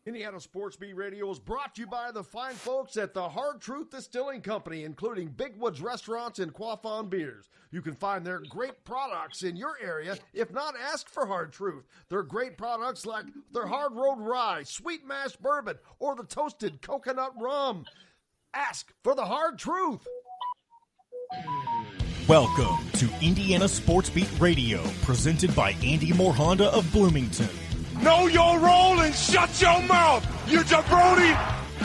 Indiana Sports Beat Radio is brought to you by the fine folks at the Hard Truth Distilling Company, including Big Woods Restaurants and Quaffon Beers. You can find their great products in your area. If not, ask for Hard Truth. Their great products like their Hard Road Rye, Sweet Mash Bourbon, or the Toasted Coconut Rum. Ask for the Hard Truth. Welcome to Indiana Sports Beat Radio, presented by Andy Moore Honda of Bloomington. Know your role and shut your mouth, you jabroni!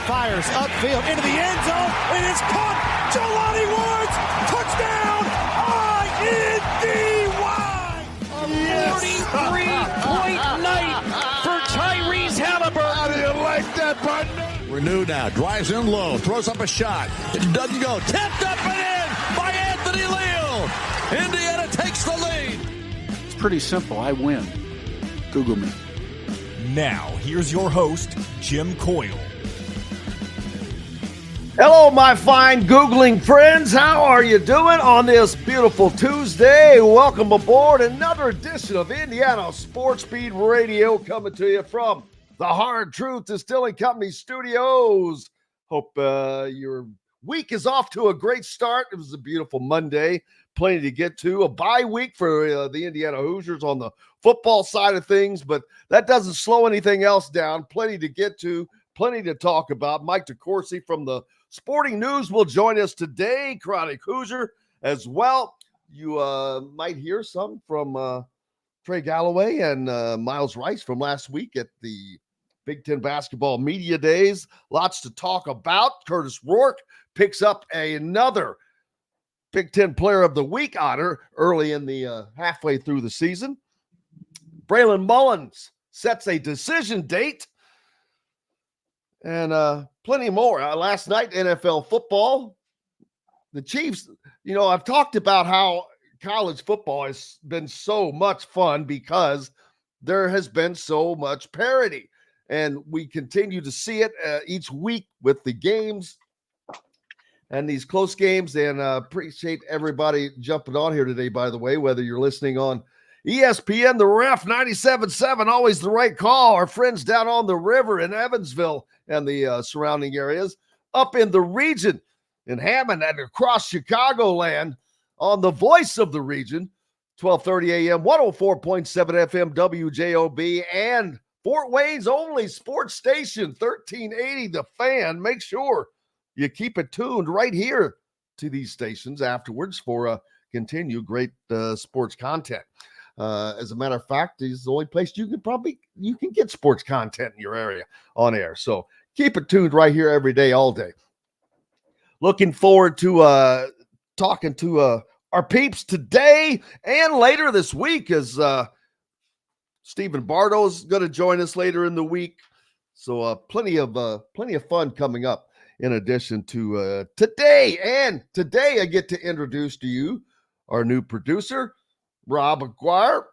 Fires upfield into the end zone. It is caught. Jelani Woods, touchdown! INDY! A 43-point night for Tyrese Halliburton. How do you like that, partner? Renew now, drives in low, throws up a shot. It doesn't go. Tipped up and in by Anthony Leal. Indiana takes the lead. It's pretty simple. I win. Google me. Now, here's your host, Jim Coyle. Hello, my fine Googling friends. How are you doing on this beautiful Tuesday? Welcome aboard another edition of Indiana Sports Beat Radio, coming to you from the Hard Truth Distilling Company studios. Hope your week is off to a great start. It was a beautiful Monday. Plenty to get to. A bye week for the Indiana Hoosiers on the football side of things, but that doesn't slow anything else down. Plenty to get to, plenty to talk about. Mike DeCourcy from the Sporting News will join us today. Chronic Hoosier as well. You might hear some from Trey Galloway and Miles Rice from last week at the Big Ten Basketball Media Days. Lots to talk about. Curtis Rourke picks up another Big Ten Player of the Week honor early in the halfway through the season. Braylon Mullins sets a decision date, and plenty more. Last night, NFL football, the Chiefs, I've talked about how college football has been so much fun because there has been so much parity, and we continue to see it each week with the games and these close games, and appreciate everybody jumping on here today, by the way, whether you're listening on ESPN, the Ref 97.7, always the right call. Our friends down on the river in Evansville and the surrounding areas, up in the region in Hammond and across Chicagoland on the voice of the region, 1230 AM, 104.7 FM, WJOB, and Fort Wayne's only sports station, 1380 The Fan. Make sure you keep it tuned right here to these stations afterwards for continued great sports content. As a matter of fact, it's the only place you can get sports content in your area on air. So keep it tuned right here every day, all day. Looking forward to talking to our peeps today and later this week, as Stephen Bardo's going to join us later in the week. So plenty of fun coming up. In addition to today, and today I get to introduce to you our new producer, Rob Aguirre.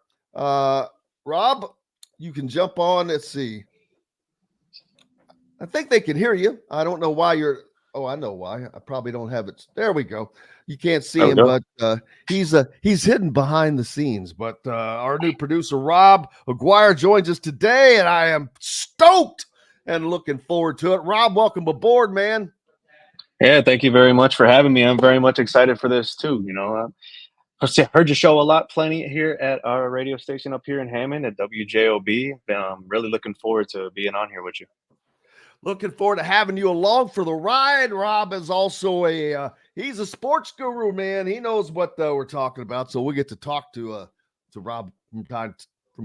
Rob, you can jump on. Let's see. I think they can hear you. I don't know why you're. Oh, I know why. I probably don't have it. There we go. You can't see him, but he's hidden behind the scenes. But our new producer, Rob Aguirre, joins us today, and I am stoked and looking forward to it. Rob, welcome aboard, man. Yeah, thank you very much for having me. I'm very much excited for this too. I heard your show plenty here at our radio station up here in Hammond at WJOB. I'm really looking forward to being on here with you. Looking forward to having you along for the ride. Rob is also he's a sports guru, man. He knows what we're talking about, so we'll get to talk to Rob from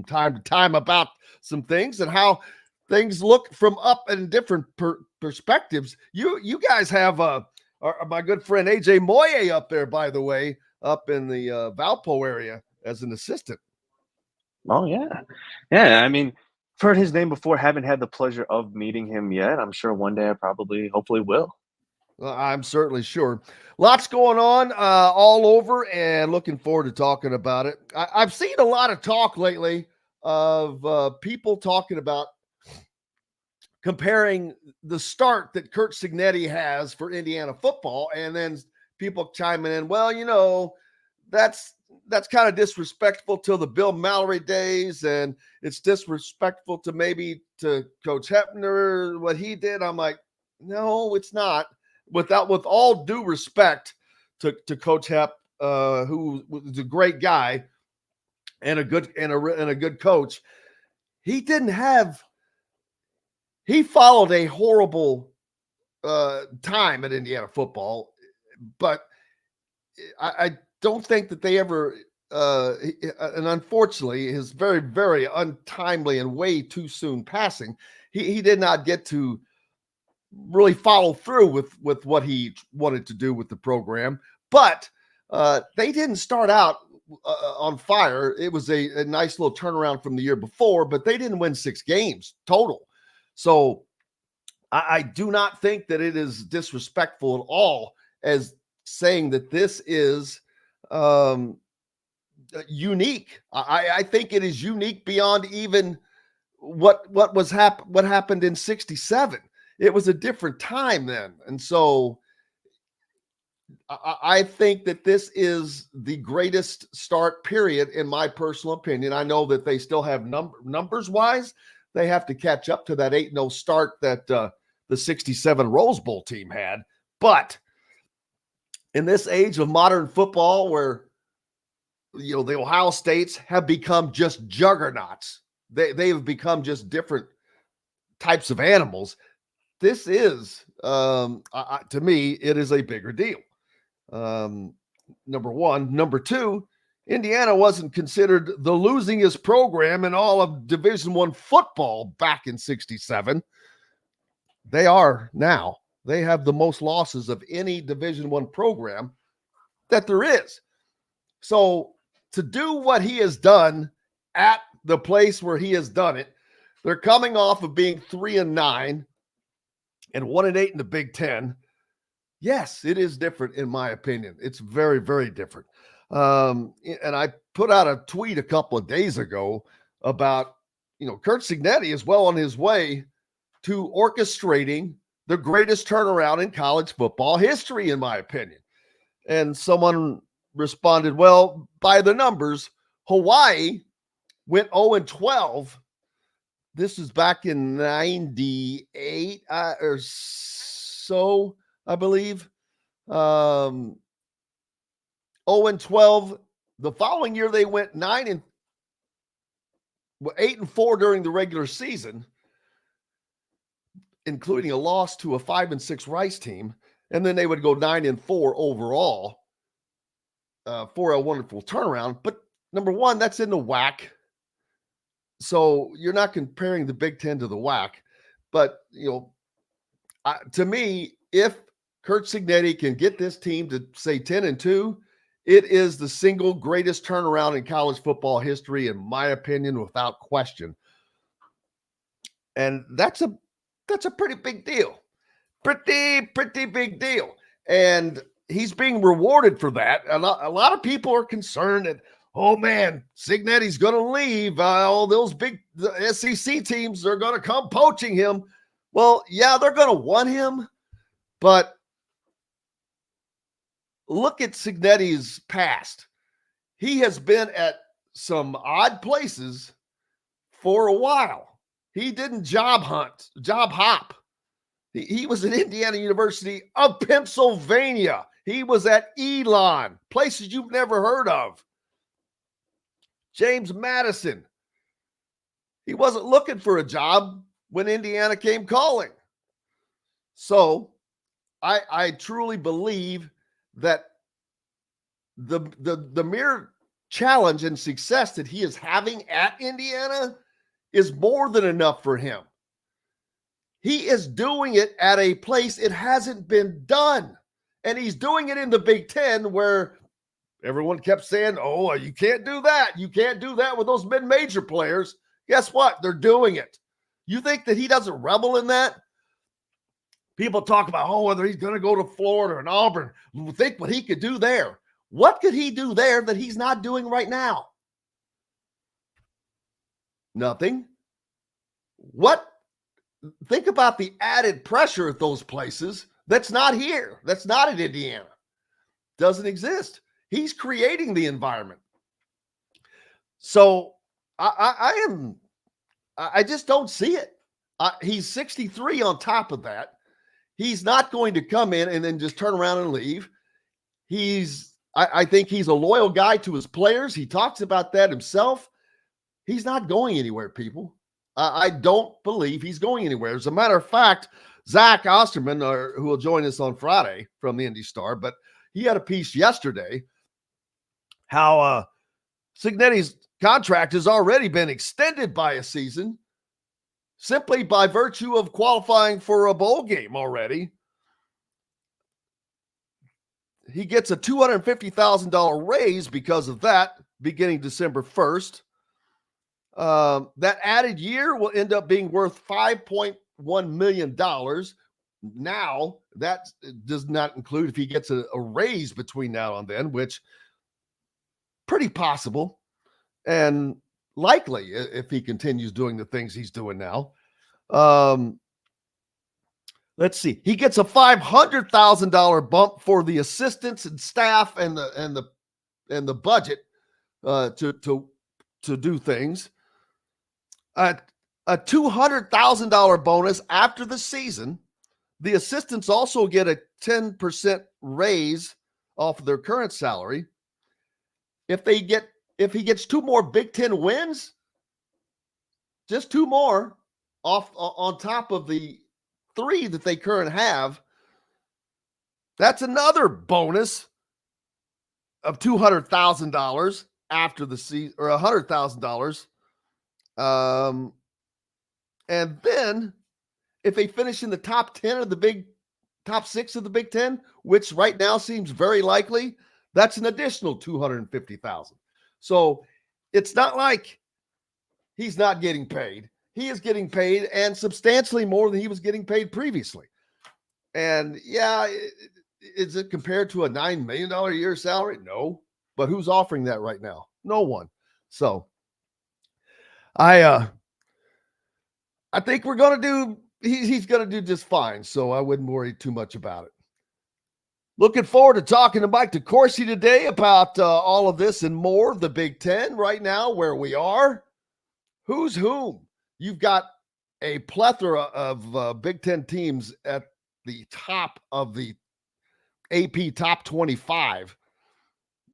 time to time about some things and how things look from up in different perspectives. You guys have my good friend AJ Moye up there, by the way, up in the Valpo area as an assistant. Oh yeah. I mean, I've heard his name before. Haven't had the pleasure of meeting him yet. I'm sure one day I hopefully will. Well, I'm certainly sure. Lots going on all over, and looking forward to talking about it. I've seen a lot of talk lately of people talking about comparing the start that Curt Cignetti has for Indiana football, and then people chiming in, well, that's that's kind of disrespectful to the Bill Mallory days, and it's disrespectful to maybe to Coach Hepner, what he did. I'm like, no, it's not. With all due respect to Coach Hep, who was a great guy and a good coach, he followed a horrible time at Indiana football, but I don't think that they ever, and unfortunately, his very, very untimely and way too soon passing, he did not get to really follow through with what he wanted to do with the program. But they didn't start out on fire. It was a nice little turnaround from the year before, but they didn't win 6 games total. So I do not think that it is disrespectful at all as saying that this is unique. I think it is unique beyond even what happened in 67. It was a different time then. And so I think that this is the greatest start period, in my personal opinion. I know that they still have numbers wise, they have to catch up to that 8-0 start that the 67 Rose Bowl team had. But in this age of modern football where, the Ohio States have become just juggernauts, they have become just different types of animals. This is, to me, it is a bigger deal. Number one. Number two, Indiana wasn't considered the losingest program in all of Division I football back in 67. They are now. They have the most losses of any Division I program that there is. So to do what he has done at the place where he has done it, they're coming off of being 3-9 and 1-8 in the Big Ten. Yes, it is different in my opinion. It's very, very different. And I put out a tweet a couple of days ago about, Curt Cignetti is well on his way to orchestrating the greatest turnaround in college football history, in my opinion. And someone responded, well, by the numbers, Hawaii went 0-12. This is back in 98 or so, I believe. 0-12. The following year, they went 8-4 during the regular season, including a loss to a 5-6 Rice team. And then they would go 9-4 overall for a wonderful turnaround. But number one, that's in the WAC. So you're not comparing the Big Ten to the WAC. But, to me, if Curt Cignetti can get this team to say 10-2, it is the single greatest turnaround in college football history, in my opinion, without question. And that's a pretty big deal. Pretty big deal. And he's being rewarded for that. A lot of people are concerned that, oh man, Cignetti's going to leave. All those big SEC teams are going to come poaching him. Well, yeah, they're going to want him, but look at Cignetti's past. He has been at some odd places for a while. He didn't job hop. He was at Indiana University of Pennsylvania. He was at Elon, places you've never heard of. James Madison. He wasn't looking for a job when Indiana came calling. So I truly believe that the mere challenge and success that he is having at Indiana is more than enough for him. He is doing it at a place it hasn't been done. And he's doing it in the Big Ten where everyone kept saying, oh, you can't do that. You can't do that with those mid-major players. Guess what? They're doing it. You think that he doesn't revel in that? People talk about, whether he's going to go to Florida and Auburn. Think what he could do there. What could he do there that he's not doing right now? Nothing. What? Think about the added pressure at those places that's not here. That's not in Indiana. Doesn't exist. He's creating the environment. So I just don't see it. He's 63 on top of that. He's not going to come in and then just turn around and leave. I think he's a loyal guy to his players. He talks about that himself. He's not going anywhere, people. I don't believe he's going anywhere. As a matter of fact, Zach Osterman, who will join us on Friday from the Indy Star, but he had a piece yesterday how Cignetti's contract has already been extended by a season simply by virtue of qualifying for a bowl game already. He gets a $250,000 raise because of that beginning December 1st. That added year will end up being worth $5.1 million. Now, that does not include if he gets a raise between now and then, which pretty possible and likely if he continues doing the things he's doing now. Let's see. He gets a $500,000 bump for the assistants and staff and the budget to do things. A $200,000 bonus after the season. The assistants also get a 10% raise off of their current salary. If he gets 2 more Big Ten wins, just 2 more on top of the 3 that they currently have, that's another bonus of $200,000 after the season, or $100,000. And then if they finish in the top 6 of the Big Ten, which right now seems very likely, that's an additional $250,000. So it's not like he's not getting paid. He is getting paid, and substantially more than he was getting paid previously. And yeah, is it compared to a $9 million a year salary? No. But who's offering that right now? No one. So I think we're going to do, he's going to do just fine. So I wouldn't worry too much about it. Looking forward to talking to Mike DeCourcy today about all of this and more. The Big Ten right now, where we are. Who's whom? You've got a plethora of Big Ten teams at the top of the AP top 25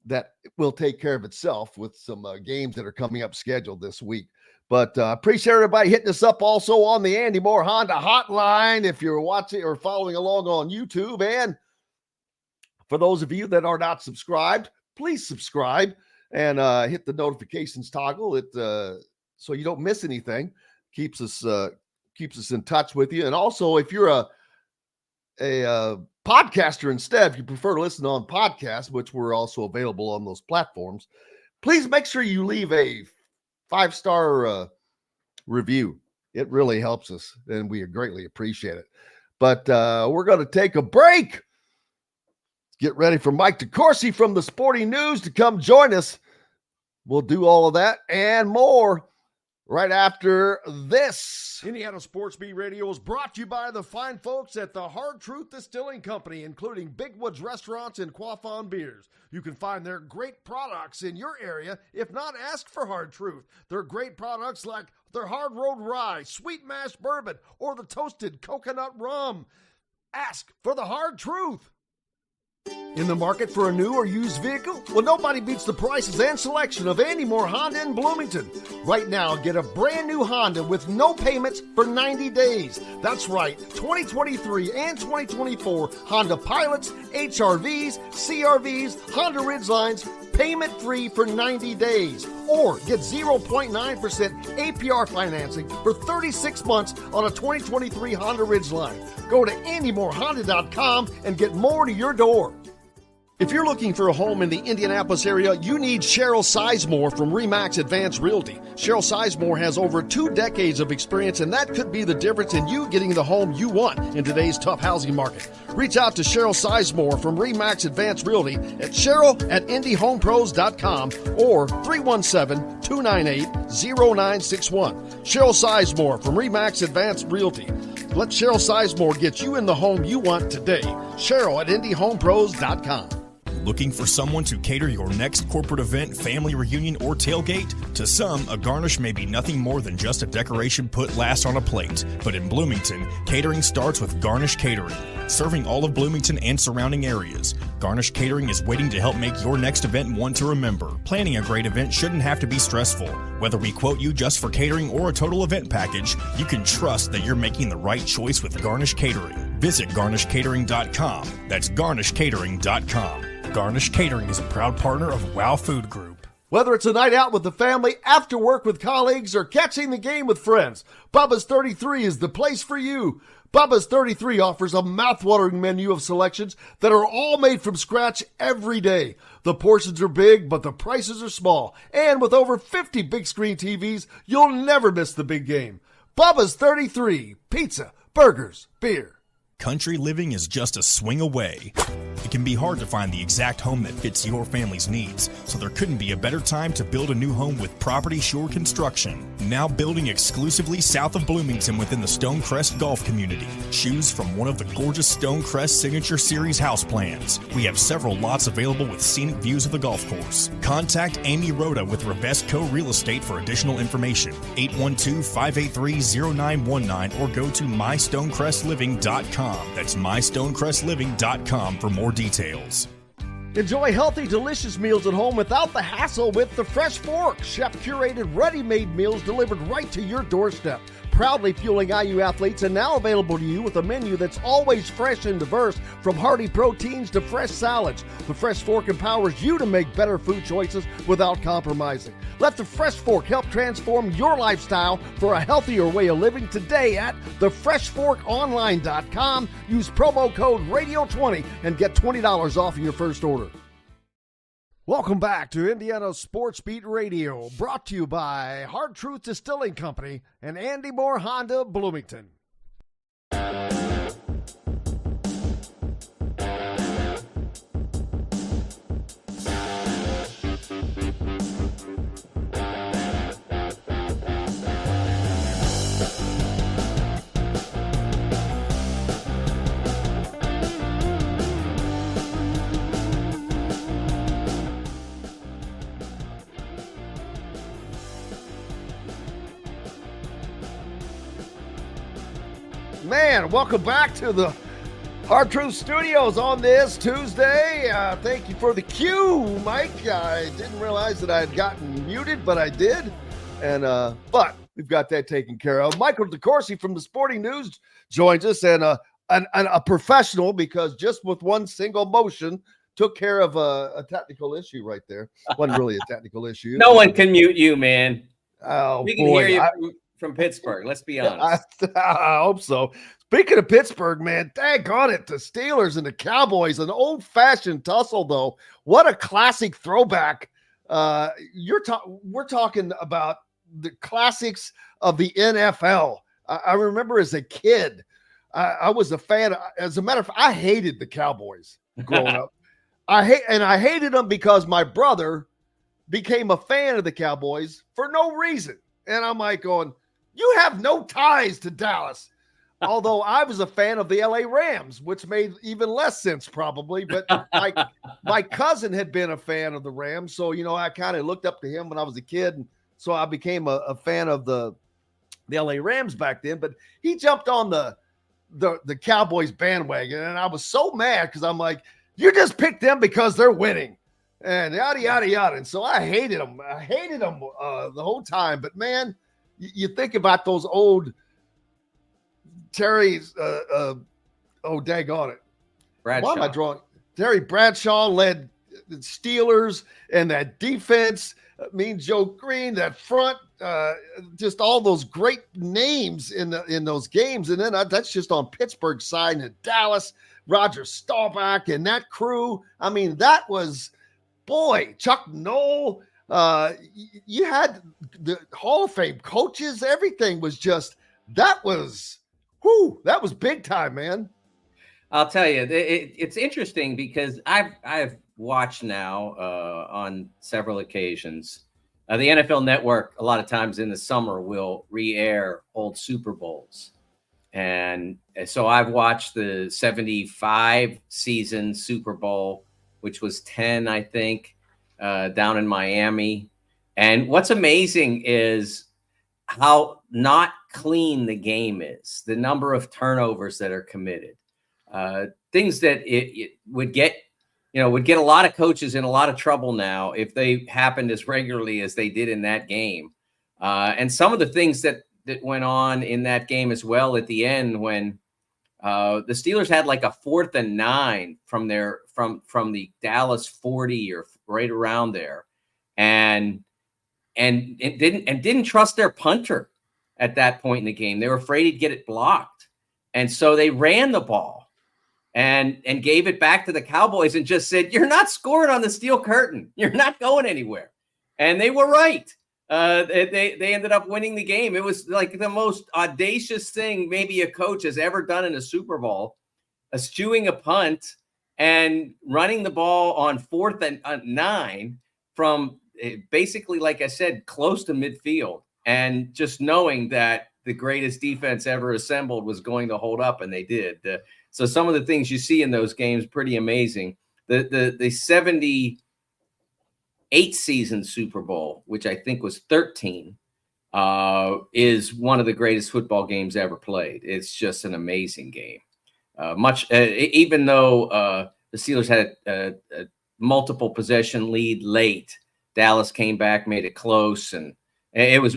that will take care of itself with some games that are coming up scheduled this week. But appreciate everybody hitting us up also on the Andy Moore Honda hotline if you're watching or following along on YouTube. And for those of you that are not subscribed, please subscribe and hit the notifications toggle so you don't miss anything. Keeps us in touch with you. And also, if you're a podcaster instead, if you prefer to listen on podcasts, which we're also available on those platforms, please make sure you leave a 5-star review. It really helps us, and we greatly appreciate it. But we're going to take a break. Get ready for Mike DeCourcy from the Sporting News to come join us. We'll do all of that and more right after this. Indiana Sports Beat Radio is brought to you by the fine folks at the Hard Truth Distilling Company, including Big Woods Restaurants and Quaffon Beers. You can find their great products in your area. If not, ask for Hard Truth. Their great products like their Hard Road Rye, Sweet Mash Bourbon, or the Toasted Coconut Rum. Ask for the Hard Truth. In the market for a new or used vehicle? Well, nobody beats the prices and selection of Andy Moore Honda in Bloomington. Right now, get a brand new Honda with no payments for 90 days. That's right, 2023 and 2024 Honda Pilots, HRVs, CRVs, Honda Ridgelines, payment-free for 90 days. Or get 0.9% APR financing for 36 months on a 2023 Honda Ridgeline. Go to AndyMooreHonda.com and get more to your door. If you're looking for a home in the Indianapolis area, you need Cheryl Sizemore from RE/MAX Advanced Realty. Cheryl Sizemore has over 2 decades of experience, and that could be the difference in you getting the home you want in today's tough housing market. Reach out to Cheryl Sizemore from RE/MAX Advanced Realty at Cheryl@IndyHomePros.com or 317-298-0961. Cheryl Sizemore from RE/MAX Advanced Realty. Let Cheryl Sizemore get you in the home you want today. Cheryl@IndyHomePros.com. Looking for someone to cater your next corporate event, family reunion, or tailgate? To some, a garnish may be nothing more than just a decoration put last on a plate. But in Bloomington, catering starts with Garnish Catering. Serving all of Bloomington and surrounding areas, Garnish Catering is waiting to help make your next event one to remember. Planning a great event shouldn't have to be stressful. Whether we quote you just for catering or a total event package, you can trust that you're making the right choice with Garnish Catering. Visit garnishcatering.com. That's garnishcatering.com. Garnish Catering is a proud partner of WOW Food Group. Whether it's a night out with the family, after work with colleagues, or catching the game with friends, Bubba's 33 is the place for you. Bubba's 33 offers a mouth-watering menu of selections that are all made from scratch every day. The portions are big, but the prices are small. And with over 50 big-screen TVs, you'll never miss the big game. Bubba's 33. Pizza, burgers, beer. Country living is just a swing away. It can be hard to find the exact home that fits your family's needs, so there couldn't be a better time to build a new home with Property Shore Construction. Now building exclusively south of Bloomington within the Stonecrest Golf Community. Choose from one of the gorgeous Stonecrest Signature Series house plans. We have several lots available with scenic views of the golf course. Contact Amy Rhoda with Revesco Real Estate for additional information. 812-583-0919 or go to mystonecrestliving.com. That's mystonecrestliving.com for more details. Enjoy healthy, delicious meals at home without the hassle with the Fresh Fork. Chef-curated, ready-made meals delivered right to your doorstep. Proudly fueling IU athletes and now available to you with a menu that's always fresh and diverse, from hearty proteins to fresh salads. The Fresh Fork empowers you to make better food choices without compromising. Let the Fresh Fork help transform your lifestyle for a healthier way of living today at thefreshforkonline.com. Use promo code RADIO20 and get $20 off your first order. Welcome back to Indiana Sports Beat Radio, brought to you by Hard Truth Distilling Company and Andy Moore Honda of Bloomington. Man, welcome back to the Hard Truth Studios on this Tuesday. Thank you for the cue, Mike. I didn't realize that I had gotten muted, but I did. And but we've got that taken care of. Michael DeCourcy from the Sporting News joins us, and a professional, because just with one single motion took care of a technical issue right there. Wasn't really a technical issue. No one can mute you, man. Oh, we can hear you from Pittsburgh. Let's be honest. I hope so. Speaking of Pittsburgh, man, daggone it, the Steelers and the Cowboys, an old-fashioned tussle, though. What a classic throwback. We're talking about the classics of the NFL. I remember as a kid, I was a fan. As a matter of fact, I hated the Cowboys growing up. I hated them because my brother became a fan of the Cowboys for no reason. And I'm like going, you have no ties to Dallas. Although I was a fan of the LA Rams, which made even less sense probably. But my cousin had been a fan of the Rams. So, I kind of looked up to him when I was a kid. And so I became a fan of the LA Rams back then. But he jumped on the Cowboys bandwagon. And I was so mad because I'm like, you just picked them because they're winning. And yada, yada, yada. And so I hated them. The whole time. But, man, you think about those old Terry's, daggone it. Bradshaw. Why am I drawing? Terry Bradshaw led the Steelers, and that defense, Mean Joe Green, that front, just all those great names in those games. And then that's just on Pittsburgh's side, and Dallas, Roger Staubach and that crew. I mean, that was, boy, Chuck Noll. You had the Hall of Fame coaches. Everything was just, that was big time, man. I'll tell you, it's interesting because I've watched now on several occasions. The NFL Network, a lot of times in the summer, will re-air old Super Bowls. And so I've watched the 75 season Super Bowl which was 10, I think, down in Miami. And what's amazing is how not clean the game is, the number of turnovers that are committed, things that it would get a lot of coaches in a lot of trouble now if they happened as regularly as they did in that game. And some of the things that went on in that game as well at the end, when the Steelers had like a 4th and 9 from the Dallas 40 or right around there, and didn't trust their punter at that point in the game. They were afraid he'd get it blocked, and so they ran the ball and gave it back to the Cowboys and just said, "You're not scoring on the steel curtain. You're not going anywhere." And they were right. They ended up winning the game. It was like the most audacious thing maybe a coach has ever done in a Super Bowl, eschewing a punt and running the ball on 4th and 9 from basically, like I said, close to midfield, and just knowing that the greatest defense ever assembled was going to hold up, and they did. So some of the things you see in those games, pretty amazing. The 78 season Super Bowl, which I think was 13, is one of the greatest football games ever played. It's just an amazing game. Even though the Steelers had a multiple possession lead late, Dallas came back, made it close, and it was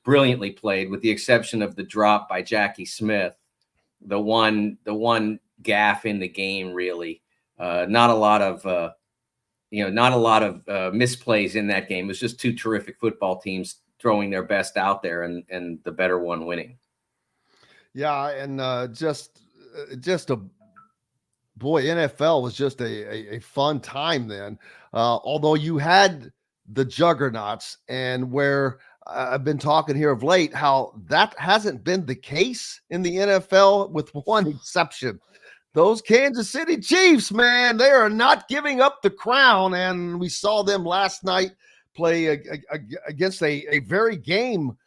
brilliantly played, with the exception of the drop by Jackie Smith, the one gaffe in the game. Really, not a lot of misplays in that game. It was just two terrific football teams throwing their best out there, and the better one winning. Yeah, and just a boy, NFL was just a fun time then. Although you had the juggernauts, and where I've been talking here of late, how that hasn't been the case in the NFL, with one exception. Those Kansas City Chiefs, man, they are not giving up the crown. And we saw them last night play against a very game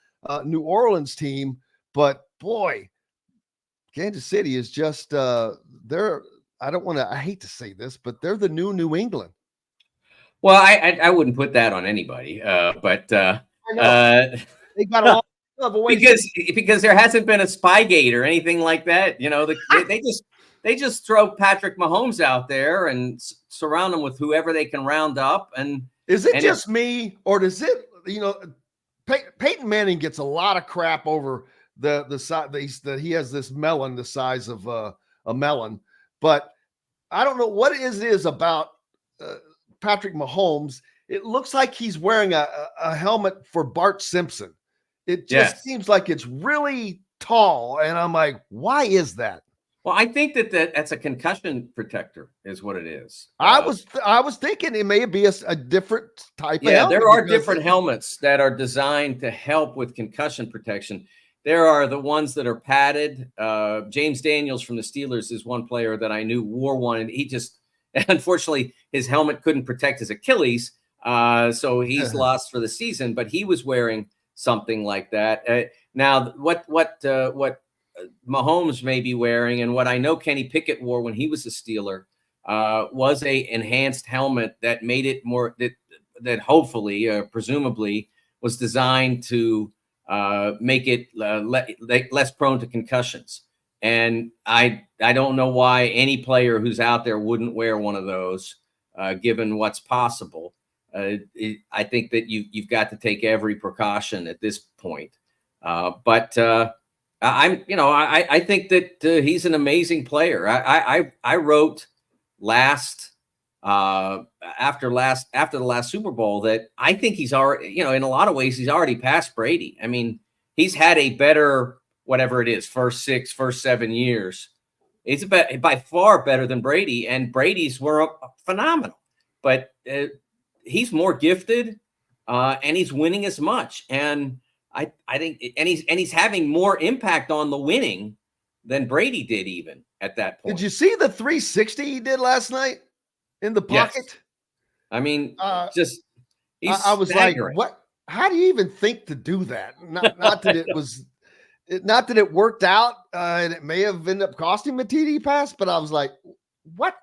New Orleans team. But boy, Kansas City is just I hate to say this, but they're the new England. Well, I wouldn't put that on anybody, but they got a lot of because there hasn't been a Spygate or anything like that. They just throw Patrick Mahomes out there and surround him with whoever they can round up. And is it just me, or does it? Peyton Manning gets a lot of crap over the size that he has this melon the size of a melon, but I don't know what it is about Patrick Mahomes. It looks like he's wearing a helmet for Bart Simpson. It just seems like it's really tall, and I'm like, why is that? Well, I think that's a concussion protector is what it is. I was thinking it may be a different type of helmet. There are different helmets that are designed to help with concussion protection. There are the ones that are padded. James Daniels from the Steelers is one player that I knew wore one, and he just, unfortunately, his helmet couldn't protect his Achilles, so he's lost for the season. But he was wearing something like that. Now, what Mahomes may be wearing, and what I know Kenny Pickett wore when he was a Steeler, was a enhanced helmet that made it more that hopefully, presumably, was designed to make it less prone to concussions. And I don't know why any player who's out there wouldn't wear one of those, given what's possible. I think that you've got to take every precaution at this point. But I think that he's an amazing player. I wrote after the last Super Bowl that I think he's already, in a lot of ways, he's already past Brady. I mean, he's had a better, whatever it is, first 7 years. It's by far better than Brady, and Brady's were phenomenal. But he's more gifted, and he's winning as much. And I think, and he's having more impact on the winning than Brady did even at that point. Did you see the 360 he did last night in the pocket? Yes. I mean, I was staggering. Like, what? How do you even think to do that? Not that it was, not that it worked out, and it may have ended up costing him a TD pass, but I was like, what?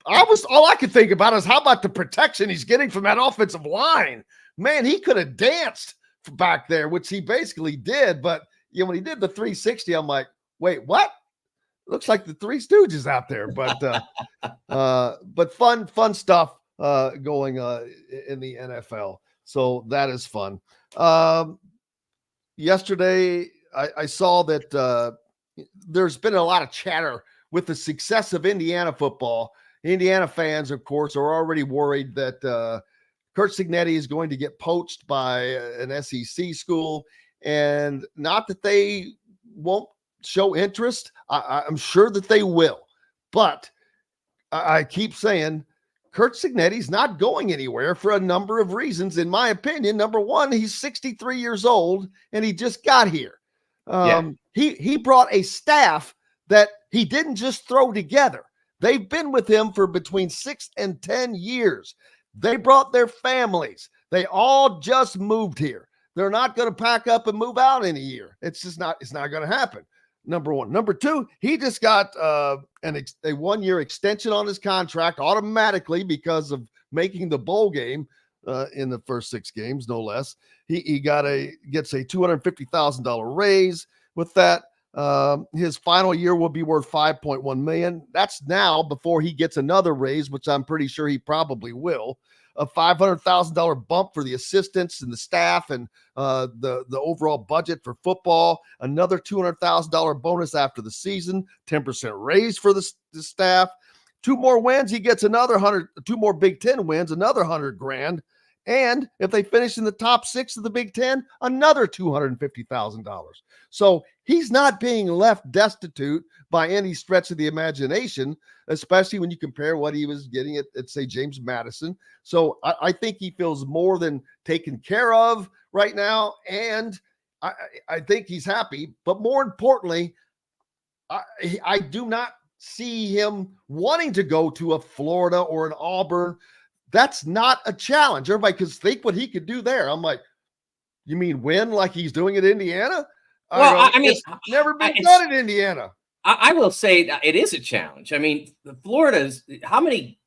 all I could think about is how about the protection he's getting from that offensive line? Man, he could have danced back there, which he basically did. But when he did the 360, I'm like, wait, what? Looks like the Three Stooges out there. But fun stuff going in the NFL. So that is fun. Yesterday, I saw that there's been a lot of chatter with the success of Indiana football. Indiana fans, of course, are already worried that Curt Cignetti is going to get poached by an SEC school, and not that they won't show interest. I'm sure that they will, but I keep saying Curt Cignetti's not going anywhere for a number of reasons. In my opinion, number one, he's 63 years old and he just got here. He brought a staff that he didn't just throw together. They've been with him for between 6 and 10 years. They brought their families. They all just moved here. They're not going to pack up and move out in a year. It's not going to happen. Number one. Number two, he just got a 1-year extension on his contract automatically because of making the bowl game in the first 6 games, no less. He gets a $250,000 raise with that. His final year will be worth $5.1 million. That's now before he gets another raise, which I'm pretty sure he probably will. A $500,000 bump for the assistants and the staff and the overall budget for football. Another $200,000 bonus after the season. 10% raise for the staff. 2 more wins, he gets another 100. 2 more Big Ten wins, another $100,000. And if they finish in the top 6 of the Big Ten, another $250,000. So he's not being left destitute by any stretch of the imagination, especially when you compare what he was getting at say, James Madison. So I think he feels more than taken care of right now. And I think he's happy. But more importantly, I do not see him wanting to go to a Florida or an Auburn. That's not a challenge. Everybody could think what he could do there. I'm like, you mean win like he's doing at Indiana? Well, I mean, it's never been done in Indiana. I will say that it is a challenge. I mean, Florida's, how many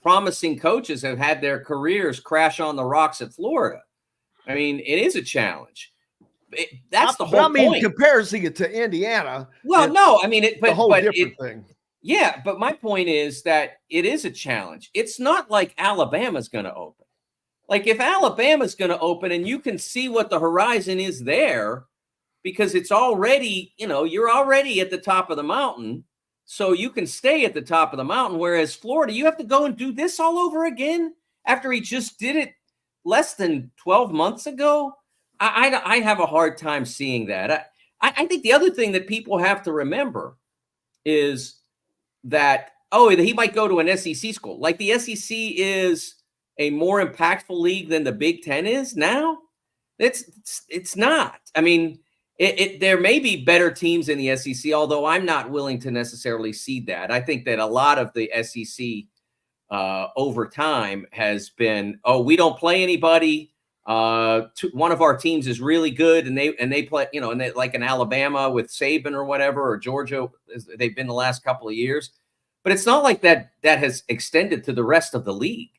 promising coaches have had their careers crash on the rocks at Florida? I mean, it is a challenge. That's the whole point. Comparing it to Indiana. Well, no, I mean, it's a whole different thing. Yeah, but my point is that it is a challenge. It's not like Alabama's going to open. Like if Alabama's going to open and you can see what the horizon is there, because it's already, you're already at the top of the mountain, so you can stay at the top of the mountain. Whereas Florida, you have to go and do this all over again after he just did it less than 12 months ago. I have a hard time seeing that. I think the other thing that people have to remember is that, he might go to an SEC school. Like the SEC is a more impactful league than the Big Ten is now. It's not. I mean, there may be better teams in the SEC, although I'm not willing to necessarily see that. I think that a lot of the SEC over time has been, we don't play anybody. One of our teams is really good, and they play, and they, like in Alabama with Saban or whatever, or Georgia, they've been the last couple of years. But it's not like that has extended to the rest of the league.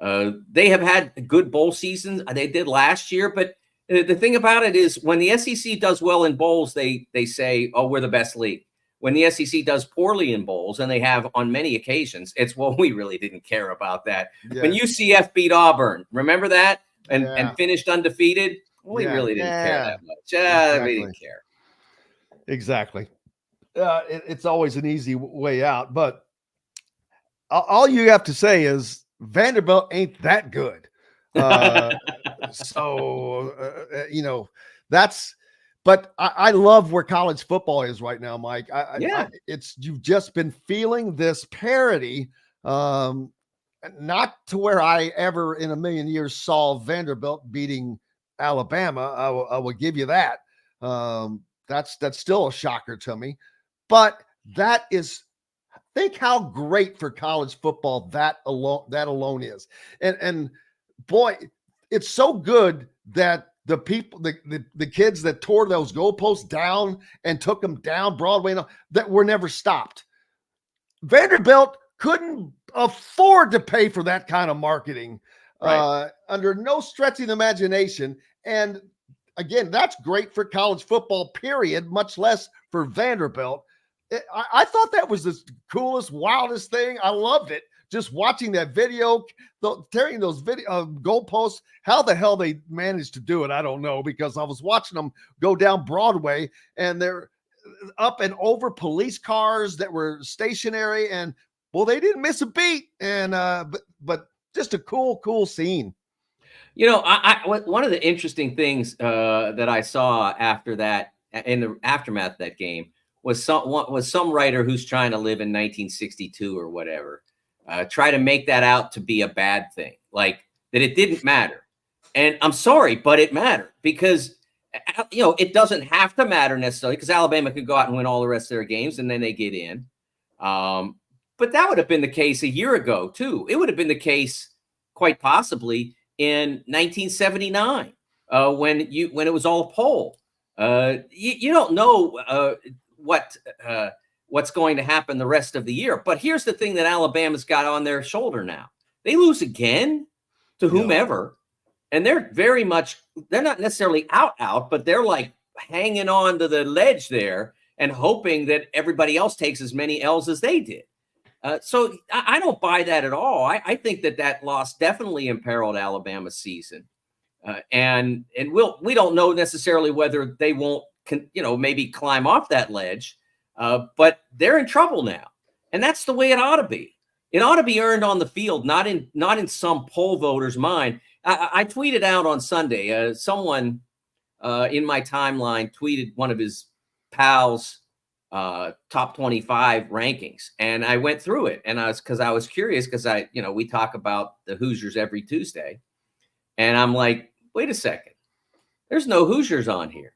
They have had good bowl seasons. They did last year, but the thing about it is when the SEC does well in bowls, they say, we're the best league. When the SEC does poorly in bowls, and they have on many occasions, it's, we really didn't care about that. Yeah. When UCF beat Auburn, remember that? And finished undefeated? We really didn't care that much. Exactly. We didn't care. Exactly. It's always an easy way out. But all you have to say is Vanderbilt ain't that good. But I love where college football is right now, Mike. You've just been feeling this parity, not to where I ever in a million years saw Vanderbilt beating Alabama. I will give you that. That's still a shocker to me, but think how great for college football that alone is. And boy, it's so good that the people, the kids that tore those goalposts down and took them down Broadway, that were never stopped. Vanderbilt couldn't afford to pay for that kind of marketing Right. under no stretch of the imagination. And again, that's great for college football, period, much less for Vanderbilt. I thought that was the coolest, wildest thing. I loved it. Just watching that video, tearing those video goalposts. How the hell they managed to do it, I don't know, because I was watching them go down Broadway and they're up and over police cars that were stationary, and well, they didn't miss a beat. And but just a cool scene. You know, one of the interesting things that I saw after that, in the aftermath of that game, was some writer who's trying to live in 1962 or whatever, try to make that out to be a bad thing, like that it didn't matter. And I'm sorry, but it mattered, because it doesn't have to matter necessarily, because Alabama could go out and win all the rest of their games and then they get in. But that would have been the case a year ago too. It would have been the case quite possibly in 1979 when it was all a poll. You don't know what's going to happen the rest of the year. But here's the thing that Alabama's got on their shoulder now. They lose again to whomever, and they're not necessarily out, but they're like hanging on to the ledge there and hoping that everybody else takes as many L's as they did. So I don't buy that at all. I think that loss definitely imperiled Alabama's season. And we don't know necessarily whether they won't, maybe climb off that ledge, but they're in trouble now. And that's the way it ought to be. It ought to be earned on the field, not in some poll voter's mind. I tweeted out on Sunday, someone in my timeline tweeted one of his pals' top 25 rankings. And I went through it, and I was curious, because we talk about the Hoosiers every Tuesday. And I'm like, wait a second, there's no Hoosiers on here.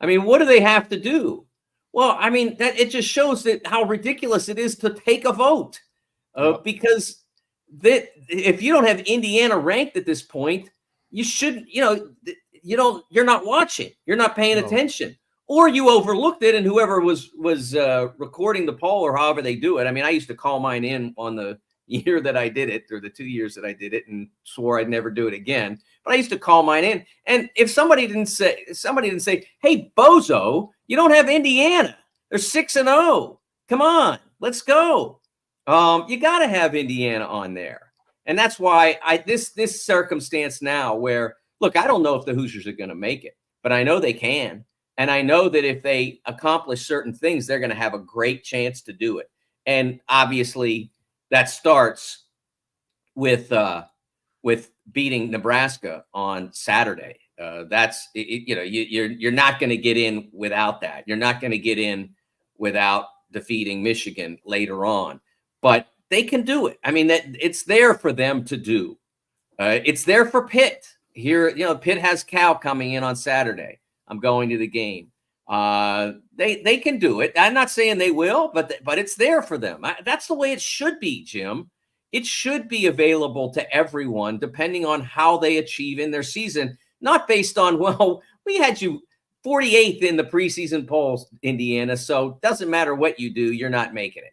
I mean, what do they have to do? Well, I mean, that it just shows that how ridiculous it is to take a vote, because if you don't have Indiana ranked at this point, you shouldn't, you're not watching, you're not paying attention, or you overlooked it. And whoever was recording the poll, or however they do it. I mean, I used to call mine in on the year that I did it, or the 2 years that I did it, and swore I'd never do it again. But I used to call mine in. And if somebody didn't say, hey, bozo, you don't have Indiana. They're 6-0. Come on, let's go. You got to have Indiana on there. And that's why this circumstance now where, look, I don't know if the Hoosiers are going to make it, but I know they can. And I know that if they accomplish certain things, they're going to have a great chance to do it. And obviously that starts with beating Nebraska on Saturday. That's you're not going to get in without that. You're not going to get in without defeating Michigan later on. But they can do it. I mean, that it's there for them to do. It's there for Pitt. Here, Pitt has Cal coming in on Saturday. I'm going to the game. They can do it. I'm not saying they will, but it's there for them. That's the way it should be, Jim. It should be available to everyone, depending on how they achieve in their season, not based on, well, we had you 48th in the preseason polls, Indiana, so it doesn't matter what you do, you're not making it.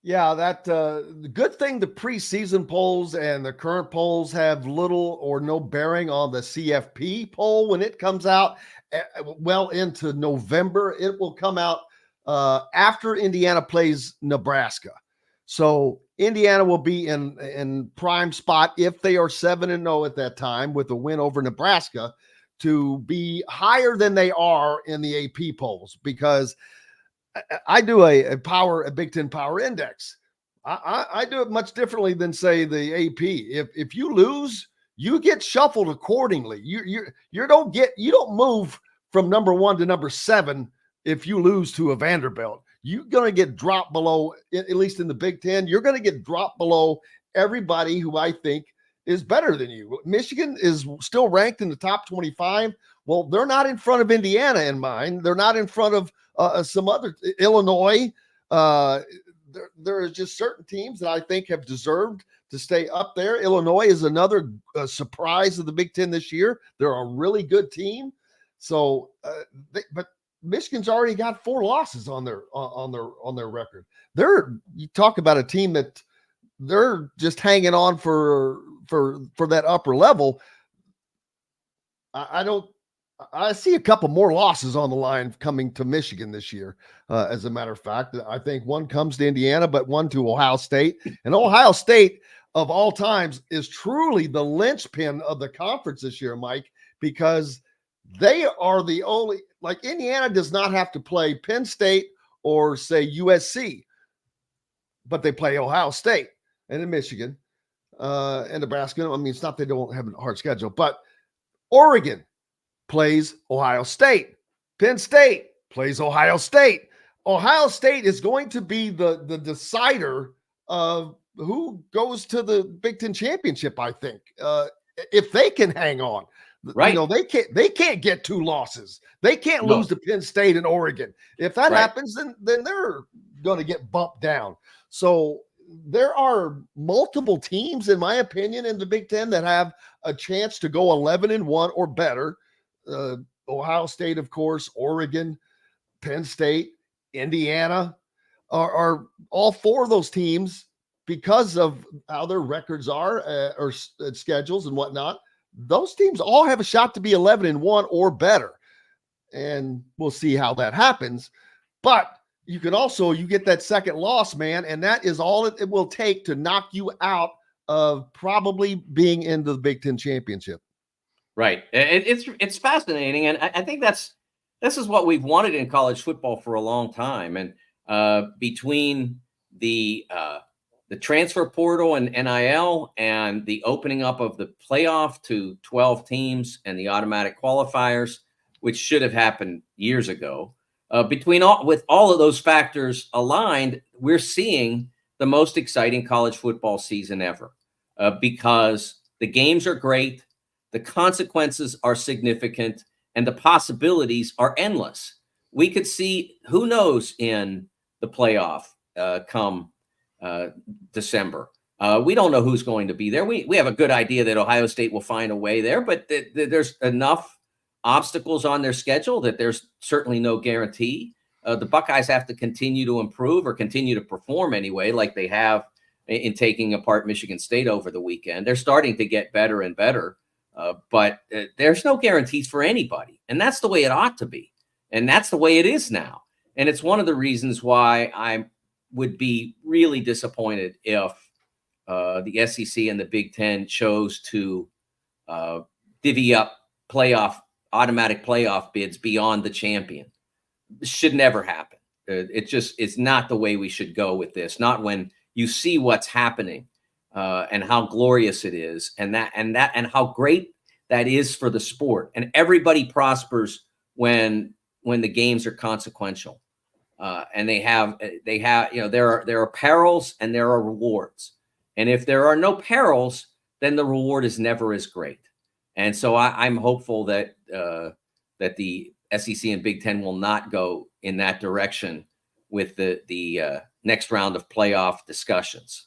Yeah, the good thing the preseason polls and the current polls have little or no bearing on the CFP poll when it comes out well into November. It will come out after Indiana plays Nebraska. So Indiana will be in prime spot if they are 7-0 at that time with a win over Nebraska to be higher than they are in the AP polls, because I do a Big Ten Power Index. I do it much differently than, say, the AP. If you lose, you get shuffled accordingly. You don't move from number 1 to number 7 if you lose to a Vanderbilt. You're going to get dropped below, at least in the Big Ten. You're going to get dropped below everybody who I think is better than you. Michigan is still ranked in the top 25. Well, they're not in front of Indiana in mine. They're not in front of some other Illinois. There are just certain teams that I think have deserved to stay up there. Illinois is another surprise of the Big Ten this year. They're a really good team. So, but Michigan's already got 4 losses on their record. You talk about a team that they're just hanging on for that upper level. I see a couple more losses on the line coming to Michigan this year. As a matter of fact, I think one comes to Indiana, but one to Ohio State. And Ohio State, of all times, is truly the linchpin of the conference this year, Mike, because they are the only, like Indiana does not have to play Penn State or say USC, but they play Ohio State and in Michigan and Nebraska. I mean, it's not they don't have a hard schedule, but Oregon plays Ohio State. Penn State plays Ohio State. Ohio State is going to be the decider of who goes to the Big Ten championship, I think, if they can hang on. Right. You know, they can't get 2 losses. They can't lose to Penn State and Oregon. If that happens, then they're going to get bumped down. So there are multiple teams, in my opinion, in the Big Ten that have a chance to go 11-1 or better. Ohio State, of course, Oregon, Penn State, Indiana are all 4 of those teams, because of how their records are or schedules and whatnot. Those teams all have a shot to be 11-1 or better. And we'll see how that happens. But you get that second loss, man, and that is all it will take to knock you out of probably being into the Big Ten championship. Right. It's fascinating. And I think this is what we've wanted in college football for a long time. And between the transfer portal and NIL and the opening up of the playoff to 12 teams and the automatic qualifiers, which should have happened years ago, with all of those factors aligned, we're seeing the most exciting college football season ever because the games are great, the consequences are significant, and the possibilities are endless. We could see who knows in the playoff come December. We don't know who's going to be there. We have a good idea that Ohio State will find a way there, but there's enough obstacles on their schedule that there's certainly no guarantee. The Buckeyes have to continue to improve or continue to perform anyway, like they have in taking apart Michigan State over the weekend. They're starting to get better and better, but there's no guarantees for anybody. And that's the way it ought to be. And that's the way it is now. And it's one of the reasons why I would be really disappointed if the SEC and the Big Ten chose to divvy up automatic playoff bids beyond the champion. This should never happen. It's not the way we should go with this. Not when you see what's happening and how glorious it is, and how great that is for the sport. And everybody prospers when the games are consequential. And they have there are perils and there are rewards. And if there are no perils, then the reward is never as great. And so I'm hopeful that the SEC and Big Ten will not go in that direction with the next round of playoff discussions.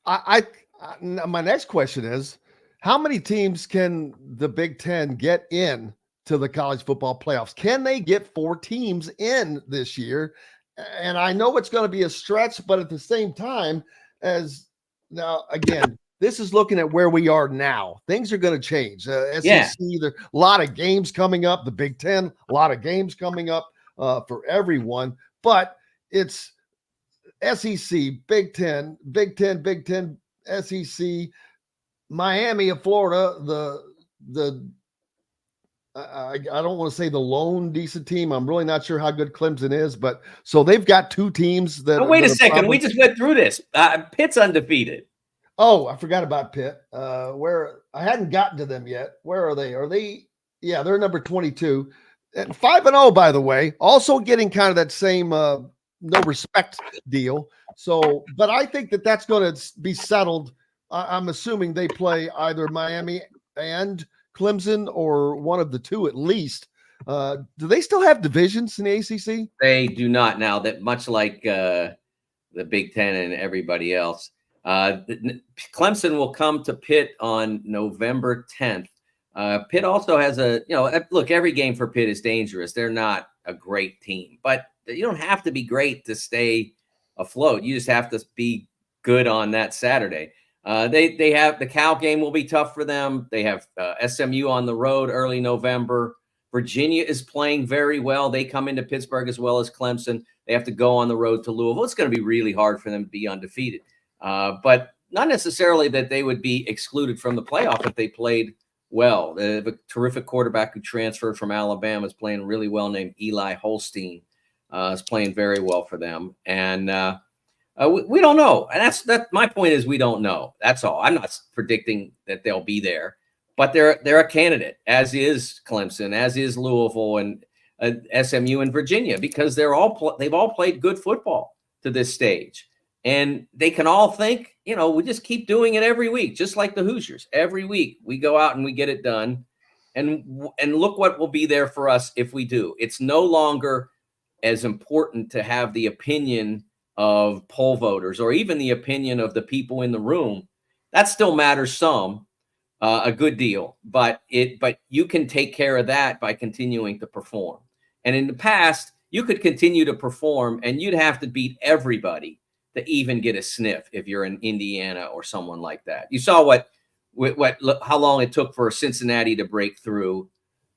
My next question is, how many teams can the Big Ten get in to the college football playoffs? Can they get 4 teams in this year? And I know it's going to be a stretch, but at the same time, now again, this is looking at where we are now. Things are going to change. SEC, there a lot of games coming up. The Big Ten, a lot of games coming up for everyone. But it's SEC, Big Ten, SEC, Miami of Florida, I don't want to say the lone decent team. I'm really not sure how good Clemson is, but so they've got 2 teams that. Oh, wait a second. We just went through this. Pitt's undefeated. Oh, I forgot about Pitt. Where I hadn't gotten to them yet. Where are they? Yeah, they're number 22. And 5-0, by the way. Also getting kind of that same no respect deal. So, but I think that's going to be settled. I'm assuming they play either Miami and Clemson or one of the 2 at least. Do they still have divisions in the ACC? They do not now. That much like the Big Ten and everybody else. Clemson will come to Pitt on November 10th. Pitt also has look, every game for Pitt is dangerous. They're not a great team, but you don't have to be great to stay afloat. You just have to be good on that Saturday. They have the Cal game will be tough for them. They have SMU on the road early November. Virginia is playing very well. They come into Pittsburgh as well as Clemson. They have to go on the road to Louisville. It's going to be really hard for them to be undefeated, but not necessarily that they would be excluded from the playoff if they played well. They have a terrific quarterback who transferred from Alabama, is playing really well, named Eli Holstein, is playing very well for them. And we don't know. And that's my point is we don't know. That's all. I'm not predicting that they'll be there, but they're a candidate, as is Clemson, as is Louisville and SMU and Virginia, because they've all played good football to this stage. And they can all think, we just keep doing it every week, just like the Hoosiers. Every week we go out and we get it done. And look what will be there for us if we do. It's no longer as important to have the opinion of poll voters or even the opinion of the people in the room. That still matters some, a good deal. But you can take care of that by continuing to perform. And in the past, you could continue to perform and you'd have to beat everybody to even get a sniff if you're in Indiana or someone like that. You saw how long it took for Cincinnati to break through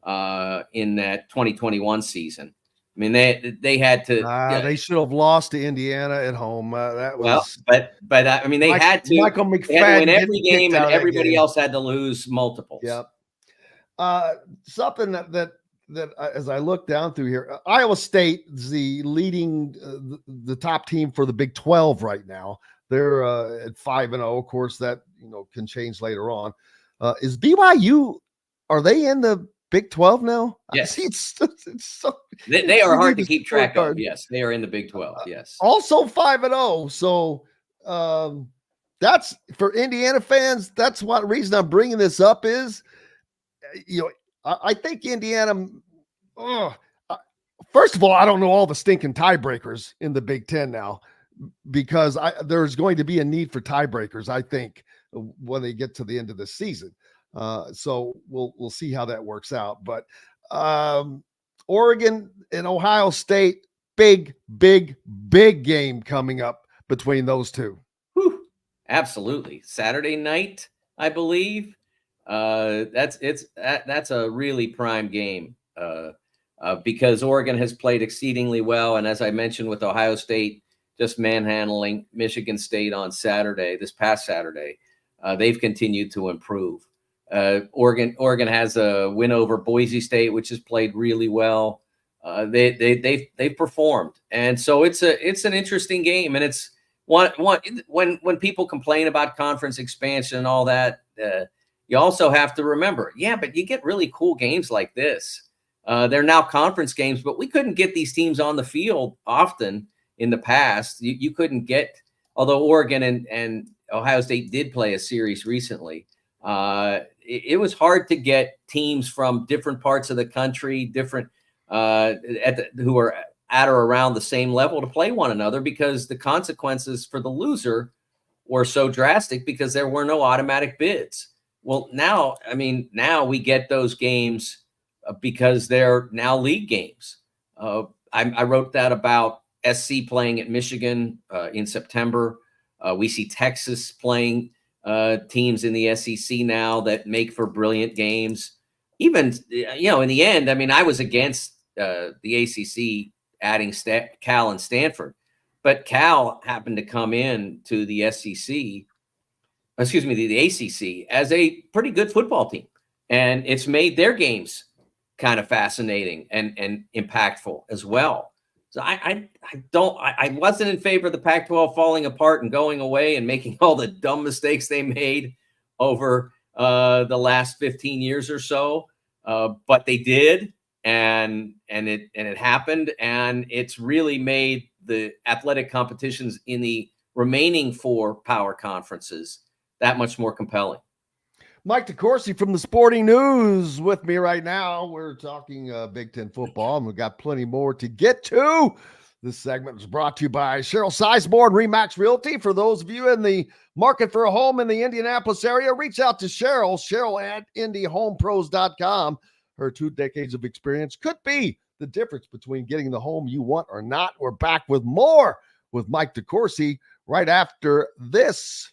in that 2021 season. I mean, they had to. They should have lost to Indiana at home. That was but I mean, they had to. Michael McFadden they had to win every game, and everybody else had to lose multiples. Yep. Something that as I look down through here, Iowa State is the leading, the top team for the Big 12 right now. They're at 5-0. Of course, that can change later on. Is BYU? Are they in the Big 12 now? Yes. It's so, they are hard to keep track of. Yes, they are in the Big 12. Yes. Also 5-0. So that's for Indiana fans. That's what reason I'm bringing this up is, I think Indiana, first of all, I don't know all the stinking tiebreakers in the Big Ten now because there's going to be a need for tiebreakers, I think, when they get to the end of the season. So we'll see how that works out. But Oregon and Ohio State, big game coming up between those two. Whew. Absolutely. Saturday night, I believe. That's a really prime game because Oregon has played exceedingly well. And as I mentioned with Ohio State, just manhandling Michigan State on this past Saturday, they've continued to improve. Oregon has a win over Boise State, which has played really well. They've performed. And so it's an interesting game. And it's when people complain about conference expansion and all that, you also have to remember, but you get really cool games like this. They're now conference games, but we couldn't get these teams on the field often in the past. You couldn't get, although Oregon and Ohio State did play a series recently. It was hard to get teams from different parts of the country, who are at or around the same level to play one another because the consequences for the loser were so drastic because there were no automatic bids. Well, now we get those games because they're now league games. I wrote that about SC playing at Michigan in September. We see Texas playing teams in the SEC now that make for brilliant games. Even, in the end, I was against the ACC adding Cal and Stanford, but Cal happened to come in to the the ACC as a pretty good football team. And it's made their games kind of fascinating and impactful as well. So I wasn't in favor of the Pac-12 falling apart and going away and making all the dumb mistakes they made over the last 15 years or so. But they did, and it happened, and it's really made the athletic competitions in the remaining 4 power conferences that much more compelling. Mike DeCourcy from the Sporting News with me right now. We're talking Big Ten football, and we've got plenty more to get to. This segment was brought to you by Cheryl Sizemore and Remax Realty. For those of you in the market for a home in the Indianapolis area, reach out to Cheryl at IndyHomePros.com. Her 2 decades of experience could be the difference between getting the home you want or not. We're back with more with Mike DeCourcy right after this.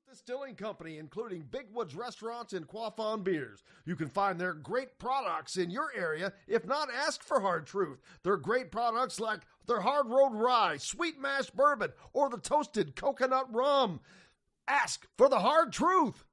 Distilling Company, including Big Woods Restaurants and Quaffon Beers. You can find their great products in your area. If not, ask for Hard Truth. Their great products like their Hard Road Rye, Sweet Mash Bourbon, or the Toasted Coconut Rum. Ask for the Hard Truth.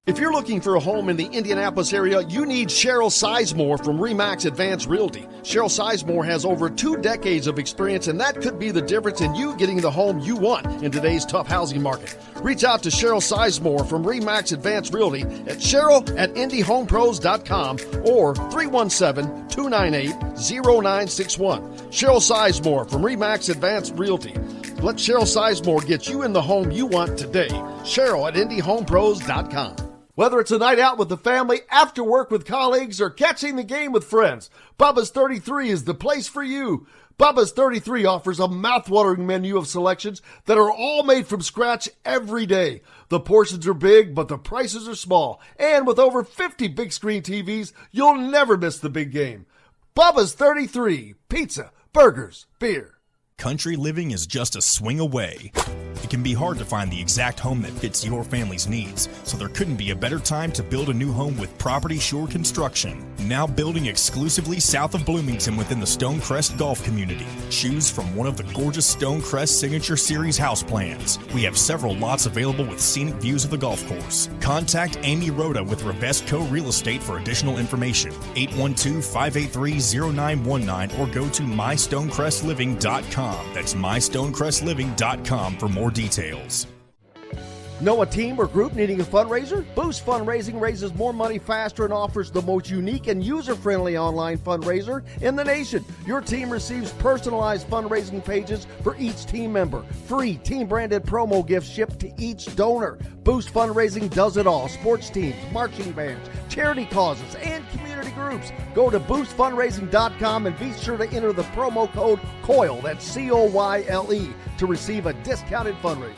If you're looking for a home in the Indianapolis area, you need Cheryl Sizemore from RE/MAX Advanced Realty. Cheryl Sizemore has over 2 decades of experience, and that could be the difference in you getting the home you want in today's tough housing market. Reach out to Cheryl Sizemore from RE/MAX Advanced Realty at cheryl@indiehomepros.com or 317-298-0961. Cheryl Sizemore from RE/MAX Advanced Realty. Let Cheryl Sizemore get you in the home you want today. Cheryl@indiehomepros.com. Whether it's a night out with the family, after work with colleagues, or catching the game with friends, Bubba's 33 is the place for you. Bubba's 33 offers a mouthwatering menu of selections that are all made from scratch every day. The portions are big, but the prices are small. And with over 50 big screen TVs, you'll never miss the big game. Bubba's 33, pizza, burgers, beer. Country living is just a swing away. It can be hard to find the exact home that fits your family's needs, so there couldn't be a better time to build a new home with Property Shore Construction. Now building exclusively south of Bloomington within the Stonecrest Golf Community. Choose from one of the gorgeous Stonecrest Signature Series house plans. We have several lots available with scenic views of the golf course. Contact Amy Rhoda with Revesco Real Estate for additional information. 812-583-0919 or go to mystonecrestliving.com. That's mystonecrestliving.com for more details. Know a team or group needing a fundraiser? Boost Fundraising raises more money faster and offers the most unique and user-friendly online fundraiser in the nation. Your team receives personalized fundraising pages for each team member. Free team-branded promo gifts shipped to each donor. Boost Fundraising does it all. Sports teams, marching bands, charity causes, and community groups. Go to boostfundraising.com and be sure to enter the promo code COYLE, that's COYLE, to receive a discounted fundraiser.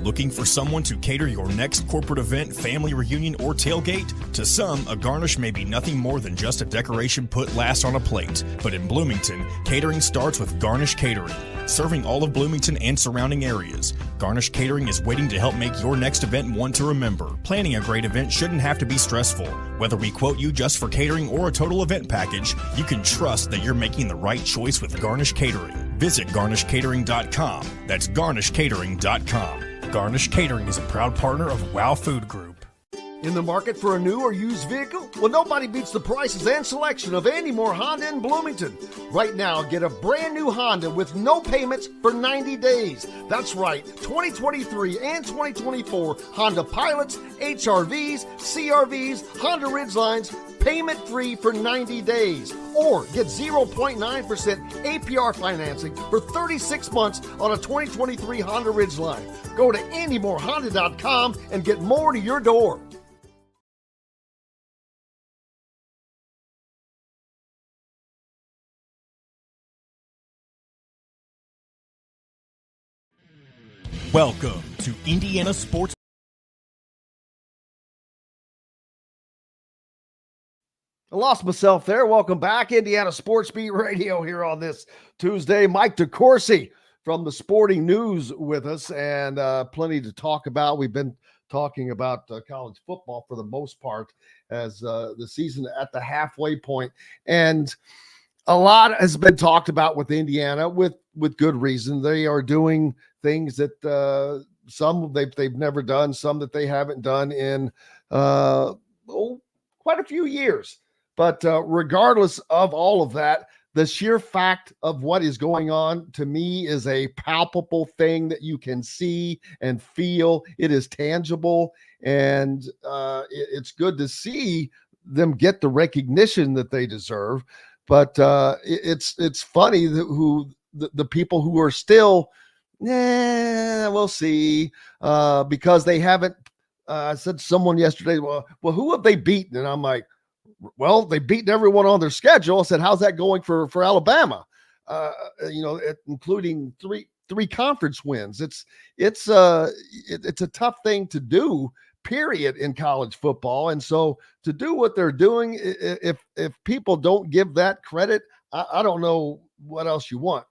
Looking for someone to cater your next corporate event, family reunion, or tailgate? To some, a garnish may be nothing more than just a decoration put last on a plate. But in Bloomington, catering starts with Garnish Catering. Serving all of Bloomington and surrounding areas, Garnish Catering is waiting to help make your next event one to remember. Planning a great event shouldn't have to be stressful. Whether we quote you just for catering or a total event package, you can trust that you're making the right choice with Garnish Catering. Visit garnishcatering.com. That's garnishcatering.com. Garnish Catering is a proud partner of WOW Food Group. In the market for a new or used vehicle? Well, nobody beats the prices and selection of Andy Moore Honda in Bloomington. Right now, get a brand new Honda with no payments for 90 days. That's right, 2023 and 2024 Honda Pilots, HRVs, CRVs, Honda Ridgelines, payment-free for 90 days. Or get 0.9% APR financing for 36 months on a 2023 Honda Ridgeline. Go to AndyMooreHonda.com and get more to your door. Welcome to Indiana Sports. I lost myself there. Welcome back. Indiana Sports Beat Radio here on this Tuesday. Mike DeCourcy from the Sporting News with us, and plenty to talk about. We've been talking about college football for the most part as the season at the halfway point. And a lot has been talked about with Indiana with good reason. They are doing things that some they've never done, some that they haven't done in quite a few years. But regardless of all of that, the sheer fact of what is going on to me is a palpable thing that you can see and feel. It is tangible, and it's good to see them get the recognition that they deserve. But it's funny that the people who are still, we'll see, because they haven't. I said to someone yesterday, well, who have they beaten? And I'm like, well, they've beaten everyone on their schedule. I said, how's that going for Alabama? Including three conference wins. It's a tough thing to do, period, in college football. And so to do what they're doing, if people don't give that credit, I don't know what else you want.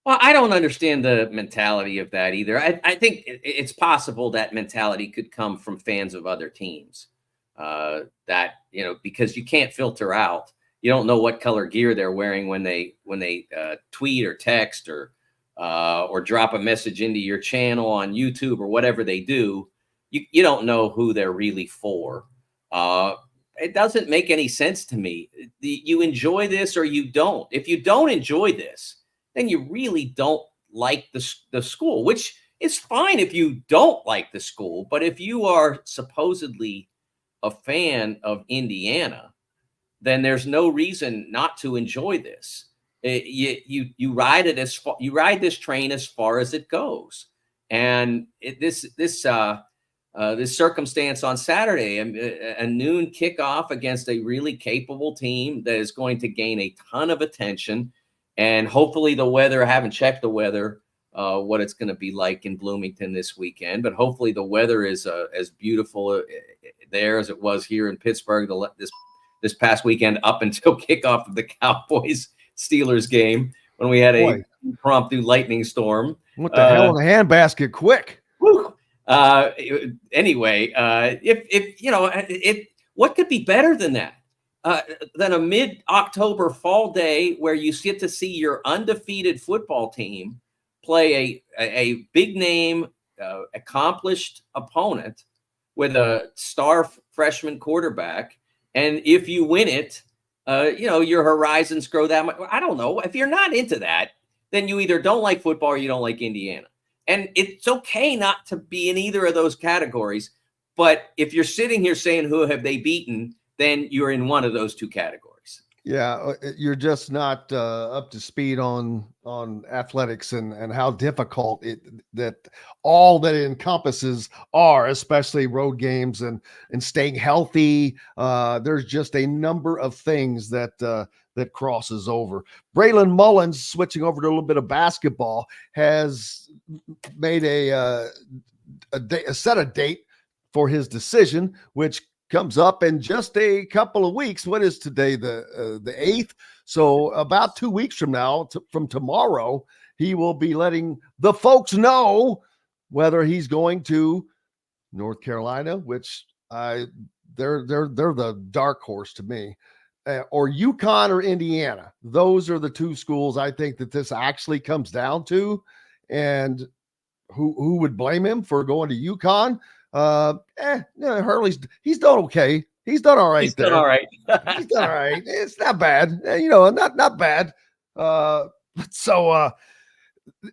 Well, I don't understand the mentality of that either. I think it's possible that mentality could come from fans of other teams. That, because you can't filter out. You don't know what color gear they're wearing when they tweet or text or drop a message into your channel on YouTube or whatever they do. You don't know who they're really for. It doesn't make any sense to me. You enjoy this or you don't. If you don't enjoy this, then you really don't like the school, which is fine if you don't like the school. But if you are supposedly a fan of Indiana, then there's no reason not to enjoy this. You ride it you ride this train as far as it goes. And this circumstance on Saturday, a noon kickoff against a really capable team that is going to gain a ton of attention. And hopefully the weather, I haven't checked the weather, what it's going to be like in Bloomington this weekend, but hopefully the weather is as beautiful there as it was here in Pittsburgh this past weekend up until kickoff of the Cowboys-Steelers game when we had a impromptu lightning storm. What the hell in the handbasket quick? Whew. Anyway, what could be better than that? Than a mid-October fall day where you get to see your undefeated football team play a big-name, accomplished opponent with a star freshman quarterback. And if you win it, your horizons grow that much. I don't know. If you're not into that, then you either don't like football or you don't like Indiana. And it's okay not to be in either of those categories. But if you're sitting here saying, who have they beaten, then you're in one of those two categories. Yeah, you're just not up to speed on athletics and how difficult that all that it encompasses are, especially road games and staying healthy. There's just a number of things that crosses over. Braylon Mullins, switching over to a little bit of basketball, has made a set a date for his decision, which comes up in just a couple of weeks. What is today? The 8th. So about 2 weeks from now, from tomorrow, he will be letting the folks know whether he's going to North Carolina, which they're the dark horse to me, or UConn or Indiana. Those are the two schools I think that this actually comes down to. And who would blame him for going to UConn? Hurley's he's done okay. He's done all right. He's done all right. He's done all right. It's not bad. Not bad.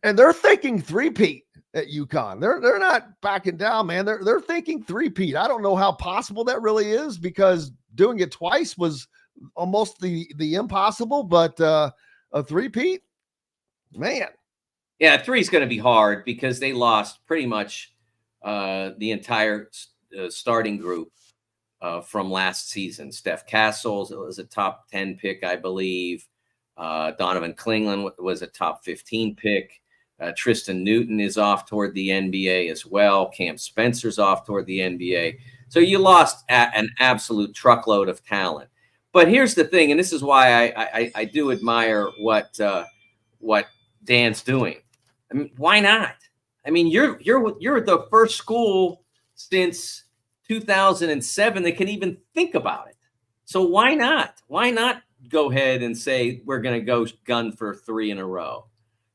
And they're thinking three-peat at UConn. They're not backing down, man. They're thinking three-peat. I don't know how possible that really is, because doing it twice was almost the impossible, but a three-peat, man. Yeah, 3 is going to be hard because they lost pretty much the entire starting group from last season. Steph Castles was a top 10 pick, I believe. Donovan Klingland was a top 15 pick. Tristan Newton is off toward the NBA as well. Cam Spencer's off toward the NBA. So you lost an absolute truckload of talent. But here's the thing, and this is why I do admire what Dan's doing. I mean, why not? I mean, you're the first school since 2007 that can even think about it. So why not? Why not go ahead and say we're going to go gun for 3 in a row?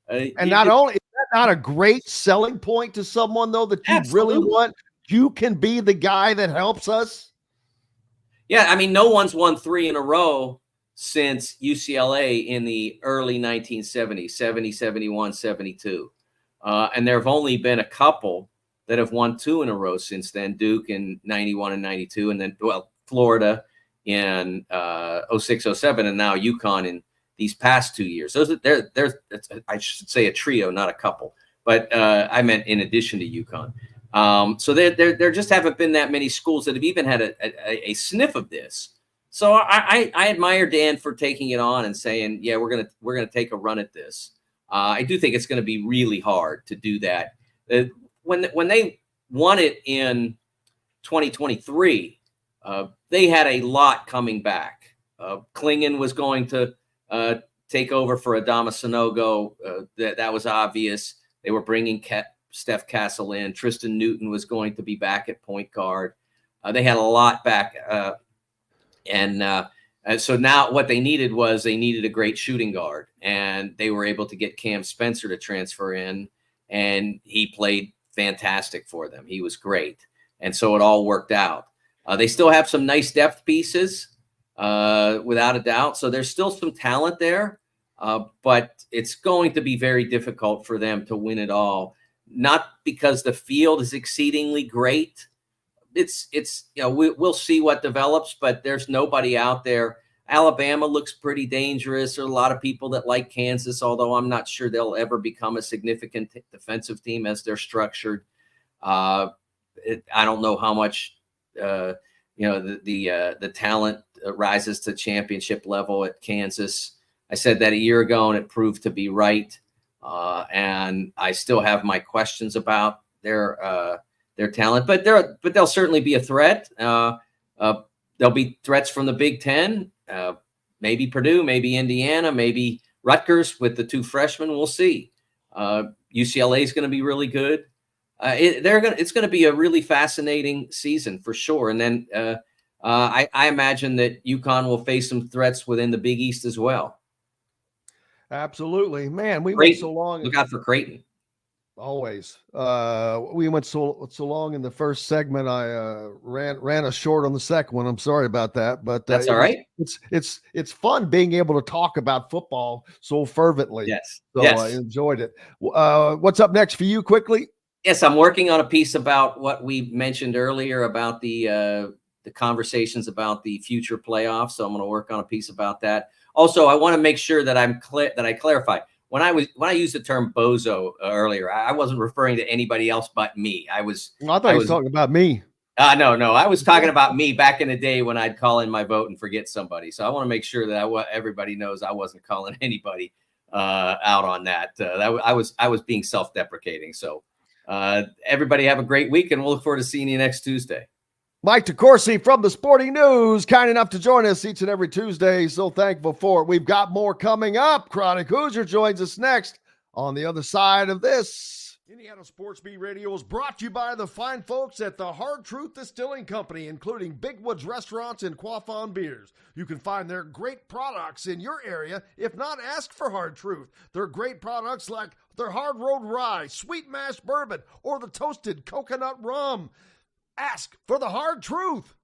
And not only is that not a great selling point to someone, though, that you really want, you can be the guy that helps us. Yeah, I mean, no one's won 3 in a row since UCLA in the early 1970s, 70, 71, 72. And there have only been a couple that have won 2 in a row since then, Duke in 91 and 92, and then, Florida in 06, 07, and now UConn in these past 2 years. There's I should say a trio, not a couple, but I meant in addition to UConn. So there just haven't been that many schools that have even had a sniff of this. So I admire Dan for taking it on and saying, yeah, we're gonna take a run at this. I do think it's going to be really hard to do that. When they won it in 2023, they had a lot coming back. Klingen was going to take over for Adama Sanogo. That was obvious. They were bringing Steph Castle in. Tristan Newton was going to be back at point guard. They had a lot back. And so now what they needed was a great shooting guard. And they were able to get Cam Spencer to transfer in. And he played fantastic for them. He was great. And so it all worked out. They still have some nice depth pieces, without a doubt. So there's still some talent there, but it's going to be very difficult for them to win it all. Not because the field is exceedingly great. We'll see what develops, but there's nobody out there. Alabama looks pretty dangerous. There are a lot of people that like Kansas, although I'm not sure they'll ever become a significant defensive team as they're structured. I don't know how much, the talent rises to championship level at Kansas. I said that a year ago, and it proved to be right. And I still have my questions about their talent, but they'll certainly be a threat. There'll be threats from the Big Ten, maybe Purdue, maybe Indiana, maybe Rutgers with the two freshmen. We'll see. UCLA is going to be really good. It's going to be a really fascinating season for sure. And then I imagine that UConn will face some threats within the Big East as well. Absolutely, man. We went so long. Look out for Creighton. Always. We went so long in the first segment. I ran us short on the second one. I'm sorry about that, but that's all right. It's fun being able to talk about football so fervently. Yes. So I enjoyed it. What's up next for you quickly? Yes, I'm working on a piece about what we mentioned earlier about the conversations about the future playoffs. So I'm going to work on a piece about that. Also, I want to make sure that I clarify. When I used the term bozo earlier, I wasn't referring to anybody else but me. I thought you were talking about me. No, I was talking about me back in the day when I'd call in my vote and forget somebody. So I want to make sure that everybody knows I wasn't calling anybody out on that. I was being self-deprecating. So everybody have a great week, and we'll look forward to seeing you next Tuesday. Mike DeCourcy from the Sporting News, kind enough to join us each and every Tuesday. So thankful for it. We've got more coming up. Chronic Hoosier joins us next on the other side of this. Indiana Sports Beat Radio is brought to you by the fine folks at the Hard Truth Distilling Company, including Big Woods Restaurants and Quaffon Beers. You can find their great products in your area. If not, ask for Hard Truth. Their great products like their Hard Road Rye, Sweet Mash Bourbon, or the Toasted Coconut Rum. Ask for the Hard Truth.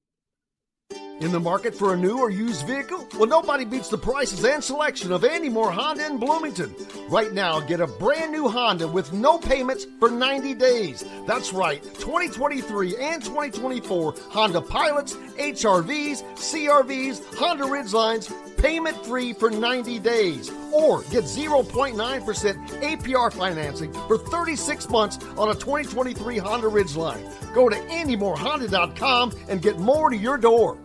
In the market for a new or used vehicle? Well, nobody beats the prices and selection of Andy Moore Honda in Bloomington. Right now, get a brand new Honda with no payments for 90 days. That's right, 2023 and 2024 Honda Pilots, HRVs, CRVs, Honda Ridgelines, payment-free for 90 days. Or get 0.9% APR financing for 36 months on a 2023 Honda Ridgeline. Go to AndyMooreHonda.com and get more to your door.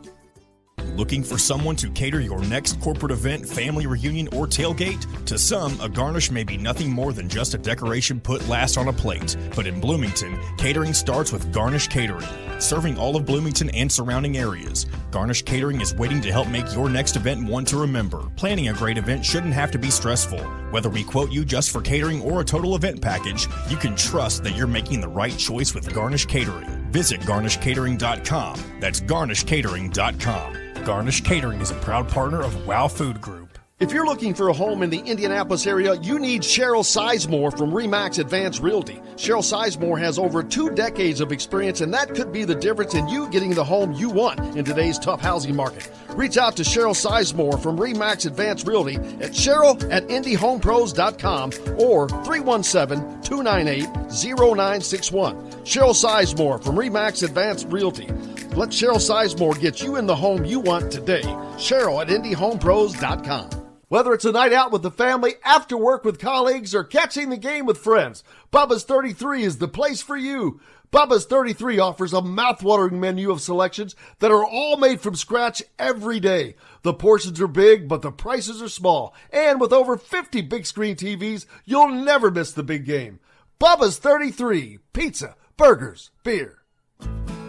Looking for someone to cater your next corporate event, family reunion, or tailgate? To some, a garnish may be nothing more than just a decoration put last on a plate. But in Bloomington, catering starts with Garnish Catering, serving all of Bloomington and surrounding areas. Garnish Catering is waiting to help make your next event one to remember. Planning a great event shouldn't have to be stressful. Whether we quote you just for catering or a total event package, you can trust that you're making the right choice with Garnish Catering. Visit garnishcatering.com. That's garnishcatering.com. Garnish Catering is a proud partner of WOW Food Group. If you're looking for a home in the Indianapolis area, you need Cheryl Sizemore from RE/MAX Advanced Realty. Cheryl Sizemore has over 2 decades of experience, and that could be the difference in you getting the home you want in today's tough housing market. Reach out to Cheryl Sizemore from RE/MAX Advanced Realty at cheryl@indyhomepros.com or 317-298-0961. Cheryl Sizemore from RE/MAX Advanced Realty. Let Cheryl Sizemore get you in the home you want today. Cheryl@indyhomepros.com. Whether it's a night out with the family, after work with colleagues, or catching the game with friends, Bubba's 33 is the place for you. Bubba's 33 offers a mouthwatering menu of selections that are all made from scratch every day. The portions are big, but the prices are small. And with over 50 big screen TVs, you'll never miss the big game. Bubba's 33, pizza, burgers, beer.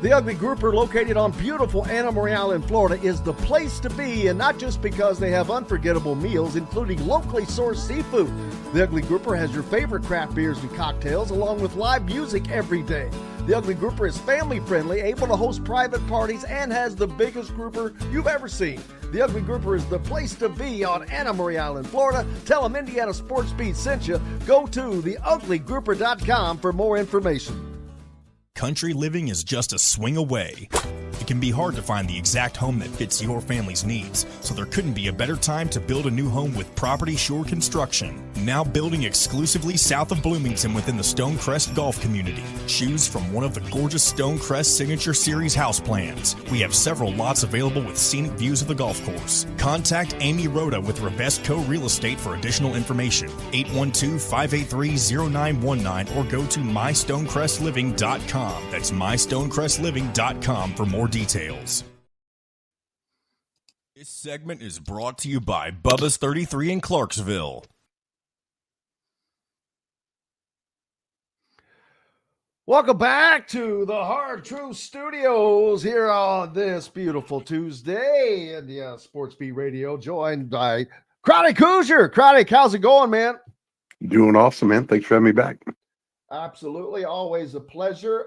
The Ugly Grouper, located on beautiful Anna Maria Island, Florida, is the place to be, and not just because they have unforgettable meals, including locally sourced seafood. The Ugly Grouper has your favorite craft beers and cocktails, along with live music every day. The Ugly Grouper is family-friendly, able to host private parties, and has the biggest grouper you've ever seen. The Ugly Grouper is the place to be on Anna Maria Island, Florida. Tell them Indiana Sports Beat sent you. Go to theuglygrouper.com for more information. Country living is just a swing away. It can be hard to find the exact home that fits your family's needs, so there couldn't be a better time to build a new home with Property Shore Construction. Now building exclusively south of Bloomington within the Stonecrest Golf community. Choose from one of the gorgeous Stonecrest Signature Series house plans. We have several lots available with scenic views of the golf course. Contact Amy Rhoda with Revesco Real Estate for additional information. 812-583-0919 or go to mystonecrestliving.com. That's mystonecrestliving.com for more details. This segment is brought to you by Bubba's 33 in Clarksville. Welcome back to the Hard Truth Studios here on this beautiful Tuesday in the Sports Beat Radio, joined by Chronic Hoosier. Chronic, how's it going, man? Doing awesome, man. Thanks for having me back. Absolutely. Always a pleasure.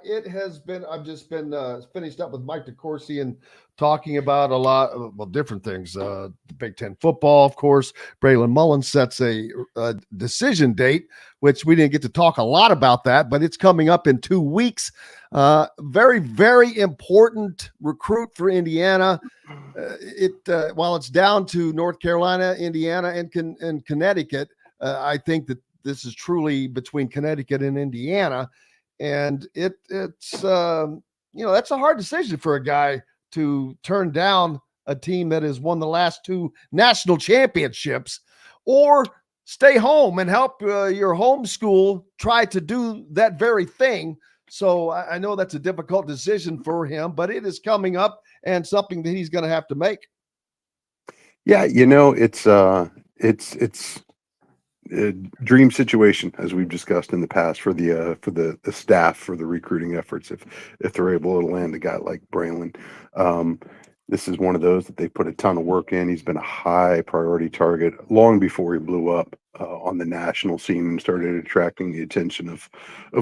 It has been, I've just been finished up with Mike DeCourcy and talking about a lot of different things. The Big Ten football, of course. Braylon Mullins sets a decision date, which we didn't get to talk a lot about that, but it's coming up in 2 weeks. Very, very important recruit for Indiana. While it's down to North Carolina, Indiana, and Connecticut, I think that this is truly between Connecticut and Indiana, and it's that's a hard decision for a guy to turn down a team that has won the last 2 national championships, or stay home and help your home school try to do that very thing. So I know that's a difficult decision for him, but it is coming up and something that he's going to have to make. Yeah, it's a dream situation, as we've discussed in the past, for the staff, for the recruiting efforts, if they're able to land a guy like Braylon. This is one of those that they put a ton of work in. He's been a high priority target long before he blew up on the national scene and started attracting the attention of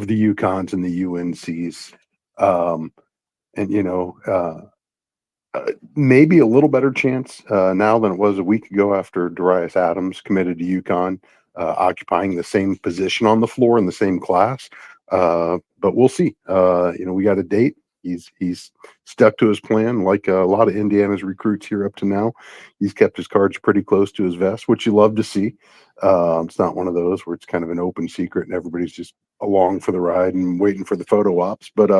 the UConns and the UNCs. Maybe a little better chance now than it was a week ago after Darius Adams committed to UConn, occupying the same position on the floor in the same class. But we'll see. We got a date. He's stuck to his plan, like a lot of Indiana's recruits here up to now. He's kept his cards pretty close to his vest, which you love to see. It's not one of those where it's kind of an open secret and everybody's just along for the ride and waiting for the photo ops. But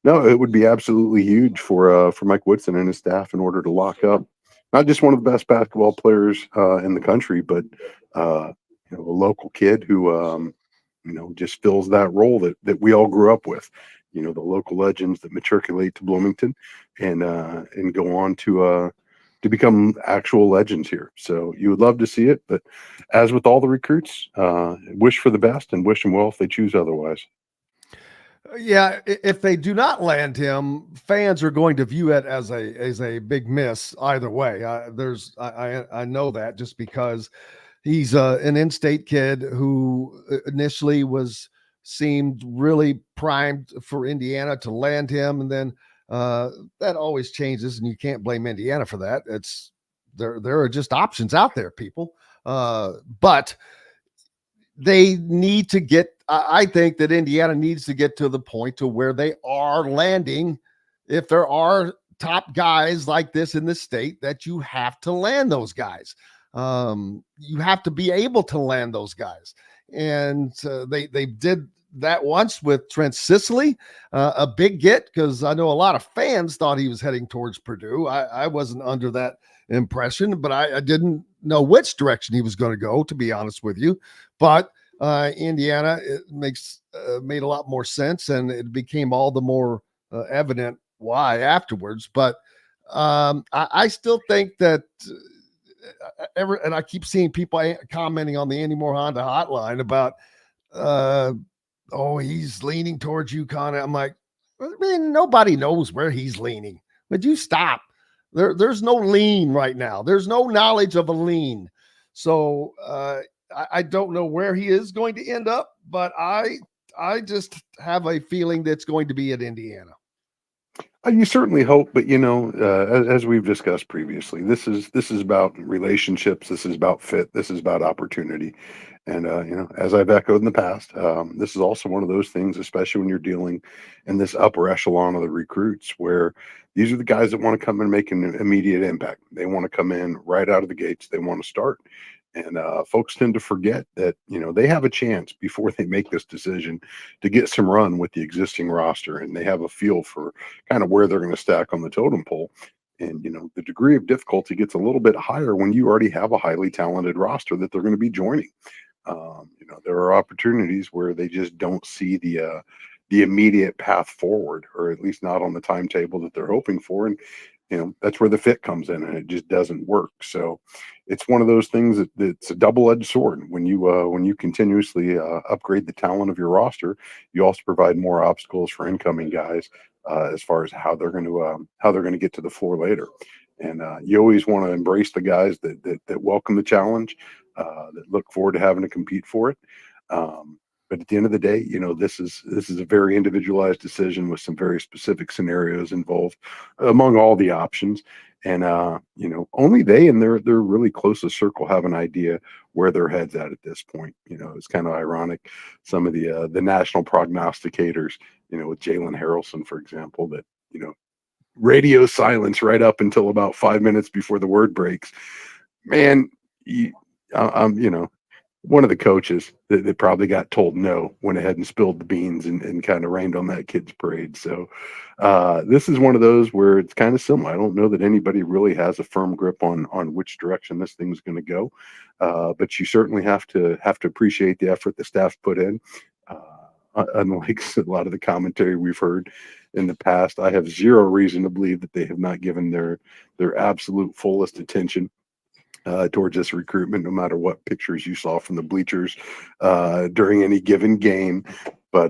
no, it would be absolutely huge for Mike Woodson and his staff in order to lock up not just one of the best basketball players in the country, but a local kid who just fills that role that we all grew up with. The local legends that matriculate to Bloomington and go on to become actual legends here. So you would love to see it, but as with all the recruits, wish for the best and wish them well if they choose otherwise. Yeah, if they do not land him, fans are going to view it as a big miss either way. I know that, just because he's an in-state kid who initially seemed really primed for Indiana to land him, and then that always changes, and you can't blame Indiana for that. There are just options out there, people. But they need to get. I think that Indiana needs to get to the point to where they are landing. If there are top guys like this in the state, that you have to land those guys. You have to be able to land those guys. And they did that once with Trent Sicily, a big get, because I know a lot of fans thought he was heading towards Purdue. I wasn't under that impression, but I didn't know which direction he was going to go, to be honest with you. But Indiana, it made a lot more sense, and it became all the more evident why afterwards. But I still think that and I keep seeing people commenting on the Andy Moore Honda hotline about, he's leaning towards UConn. I'm like, I mean, nobody knows where he's leaning. Would you stop? There's no lean right now. There's no knowledge of a lean. So I don't know where he is going to end up, but I just have a feeling that's going to be at Indiana. You certainly hope, but as we've discussed previously, this is about relationships. This is about fit. This is about opportunity. And as I've echoed in the past, this is also one of those things, especially when you're dealing in this upper echelon of the recruits, where these are the guys that want to come and make an immediate impact. They want to come in right out of the gates. They want to start. And folks tend to forget that, they have a chance before they make this decision to get some run with the existing roster, and they have a feel for kind of where they're going to stack on the totem pole. And, the degree of difficulty gets a little bit higher when you already have a highly talented roster that they're going to be joining. There are opportunities where they just don't see the immediate path forward, or at least not on the timetable that they're hoping for. And, that's where the fit comes in, and it just doesn't work. So it's one of those things that's a double-edged sword. When you continuously upgrade the talent of your roster, you also provide more obstacles for incoming guys as far as how they're going to get to the floor later. And you always want to embrace the guys that welcome the challenge, that look forward to having to compete for it. But at the end of the day, this is a very individualized decision with some very specific scenarios involved among all the options. And, only they and their really closest circle have an idea where their head's at this point. It's kind of ironic. Some of the national prognosticators, with Jalen Harrelson, for example, that, radio silence right up until about 5 minutes before the word breaks. Man, I'm one of the coaches that probably got told no, went ahead and spilled the beans and kind of rained on that kid's parade. So this is one of those where it's kind of similar. I don't know that anybody really has a firm grip on which direction this thing's going to go. But you certainly have to appreciate the effort the staff put in. Unlike a lot of the commentary we've heard in the past, I have zero reason to believe that they have not given their absolute fullest attention towards this recruitment, no matter what pictures you saw from the bleachers during any given game. But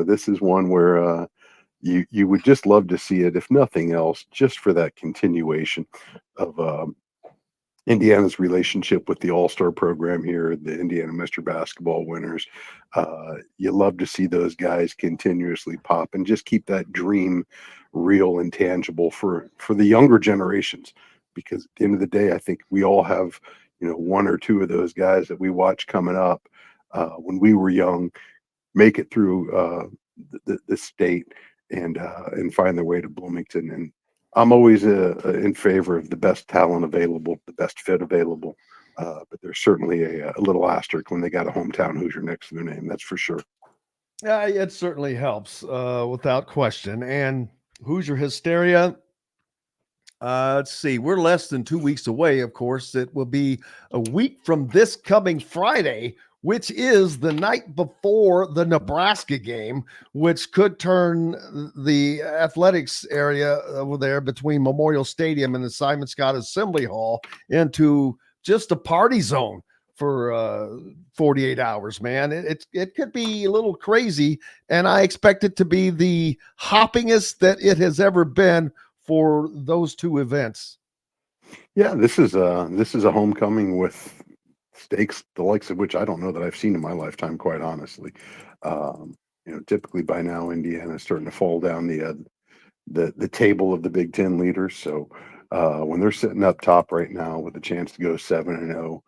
this is one where you would just love to see it, if nothing else, just for that continuation of Indiana's relationship with the All-Star program here, the Indiana Mr. Basketball winners. You love to see those guys continuously pop and just keep that dream real and tangible for the younger generations. Because at the end of the day, I think we all have, one or two of those guys that we watch coming up when we were young, make it through the state and find their way to Bloomington. And I'm always in favor of the best talent available, the best fit available. But there's certainly a little asterisk when they got a hometown Hoosier next to their name. That's for sure. It certainly helps without question. And Hoosier hysteria. Let's see. We're less than 2 weeks away, of course. It will be a week from this coming Friday, which is the night before the Nebraska game, which could turn the athletics area over there between Memorial Stadium and the Simon Scott Assembly Hall into just a party zone for 48 hours, man. It could be a little crazy, and I expect it to be the hoppingest that it has ever been for those two events. Yeah, this is a homecoming with stakes the likes of which I don't know that I've seen in my lifetime, quite honestly. Typically by now Indiana is starting to fall down the table of the Big Ten leaders. So when they're sitting up top right now with a chance to go 7-0,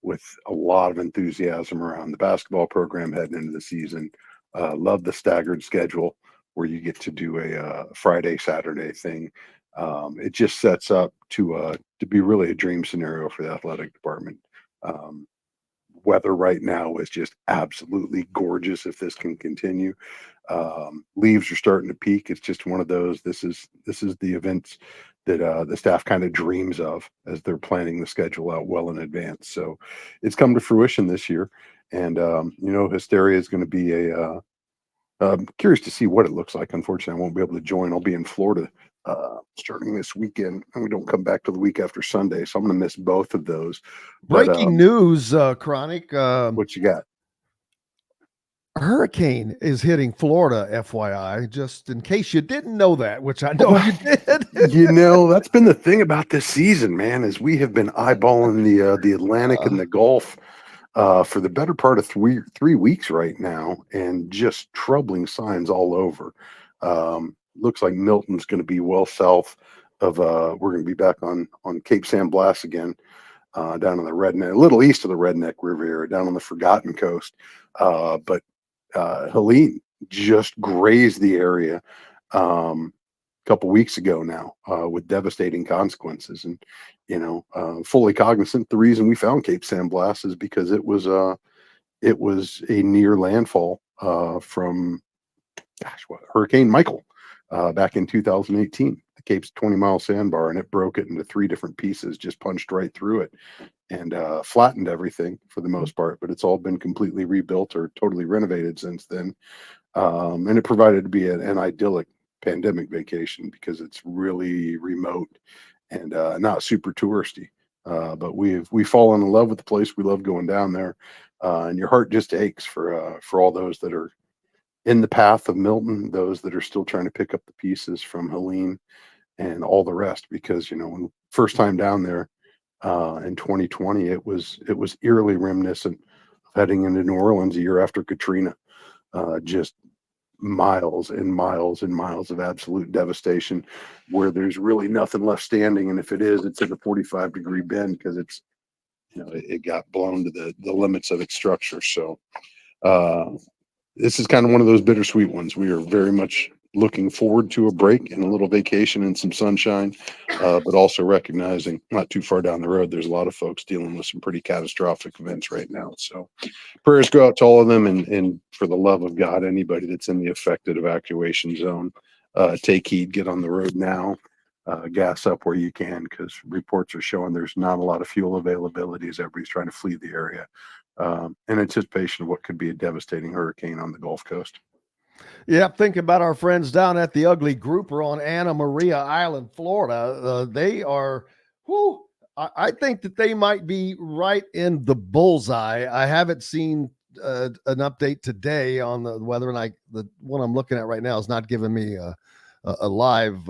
with a lot of enthusiasm around the basketball program heading into the season, love the staggered schedule where you get to do a Friday, Saturday thing. It just sets up to be really a dream scenario for the athletic department. Weather right now is just absolutely gorgeous if this can continue. Leaves are starting to peak. It's just one of those. This is the events that the staff kind of dreams of as they're planning the schedule out well in advance. So it's come to fruition this year. And, hysteria is going to be I'm curious to see what it looks like. Unfortunately, I won't be able to join. I'll be in Florida starting this weekend, and we don't come back till the week after Sunday, so I'm going to miss both of those. Breaking news, Chronic. What you got? hurricane is hitting Florida, FYI, just in case you didn't know that, which I know you did. That's been the thing about this season, man, is we have been eyeballing the Atlantic and the Gulf for the better part of three weeks right now, and just troubling signs all over. Looks like Milton's going to be well south of we're going to be back on Cape San Blas again, down on the Redneck, a little east of the Redneck Riviera, down on the Forgotten Coast. But Helene just grazed the area a couple weeks ago now, with devastating consequences. And fully cognizant, the reason we found Cape San Blas is because it was a near landfall from Hurricane Michael back in 2018. The Cape's 20-mile sandbar, and it broke it into 3 different pieces, just punched right through it, and flattened everything for the most part. But it's all been completely rebuilt or totally renovated since then. And it provided to be an idyllic pandemic vacation because it's really remote and not super touristy. But we've fallen in love with the place. We love going down there, and your heart just aches for all those that are in the path of Milton, those that are still trying to pick up the pieces from Helene and all the rest. Because when first time down there in 2020, it was eerily reminiscent of heading into New Orleans a year after Katrina. Just miles and miles and miles of absolute devastation, where there's really nothing left standing, and if it is, it's in a 45-degree bend because it's it got blown to the limits of its structure. So this is kind of one of those bittersweet ones. We are very much looking forward to a break and a little vacation and some sunshine, but also recognizing not too far down the road, there's a lot of folks dealing with some pretty catastrophic events right now. So prayers go out to all of them. And for the love of God, anybody that's in the affected evacuation zone, take heed, get on the road now, gas up where you can, because reports are showing there's not a lot of fuel availability as everybody's trying to flee the area in anticipation of what could be a devastating hurricane on the Gulf Coast. Yeah, think about our friends down at the Ugly Grouper on Anna Maria Island, Florida. They are, I think that they might be right in the bullseye. I haven't seen an update today on whether or not the one I'm looking at right now is not giving me a live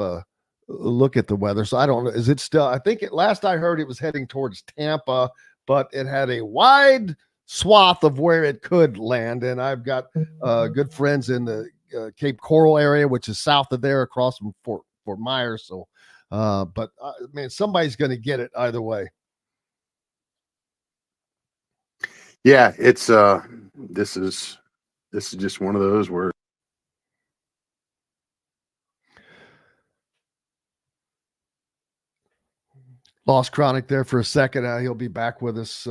look at the weather. So I don't know. Is it still? I think last I heard it was heading towards Tampa, but it had a wide swath of where it could land. And I've got good friends in the Cape Coral area, which is south of there, across from Fort Myers. So, but man, somebody's going to get it either way. Yeah, it's this is just one of those where lost Chronic there for a second. He'll be back with us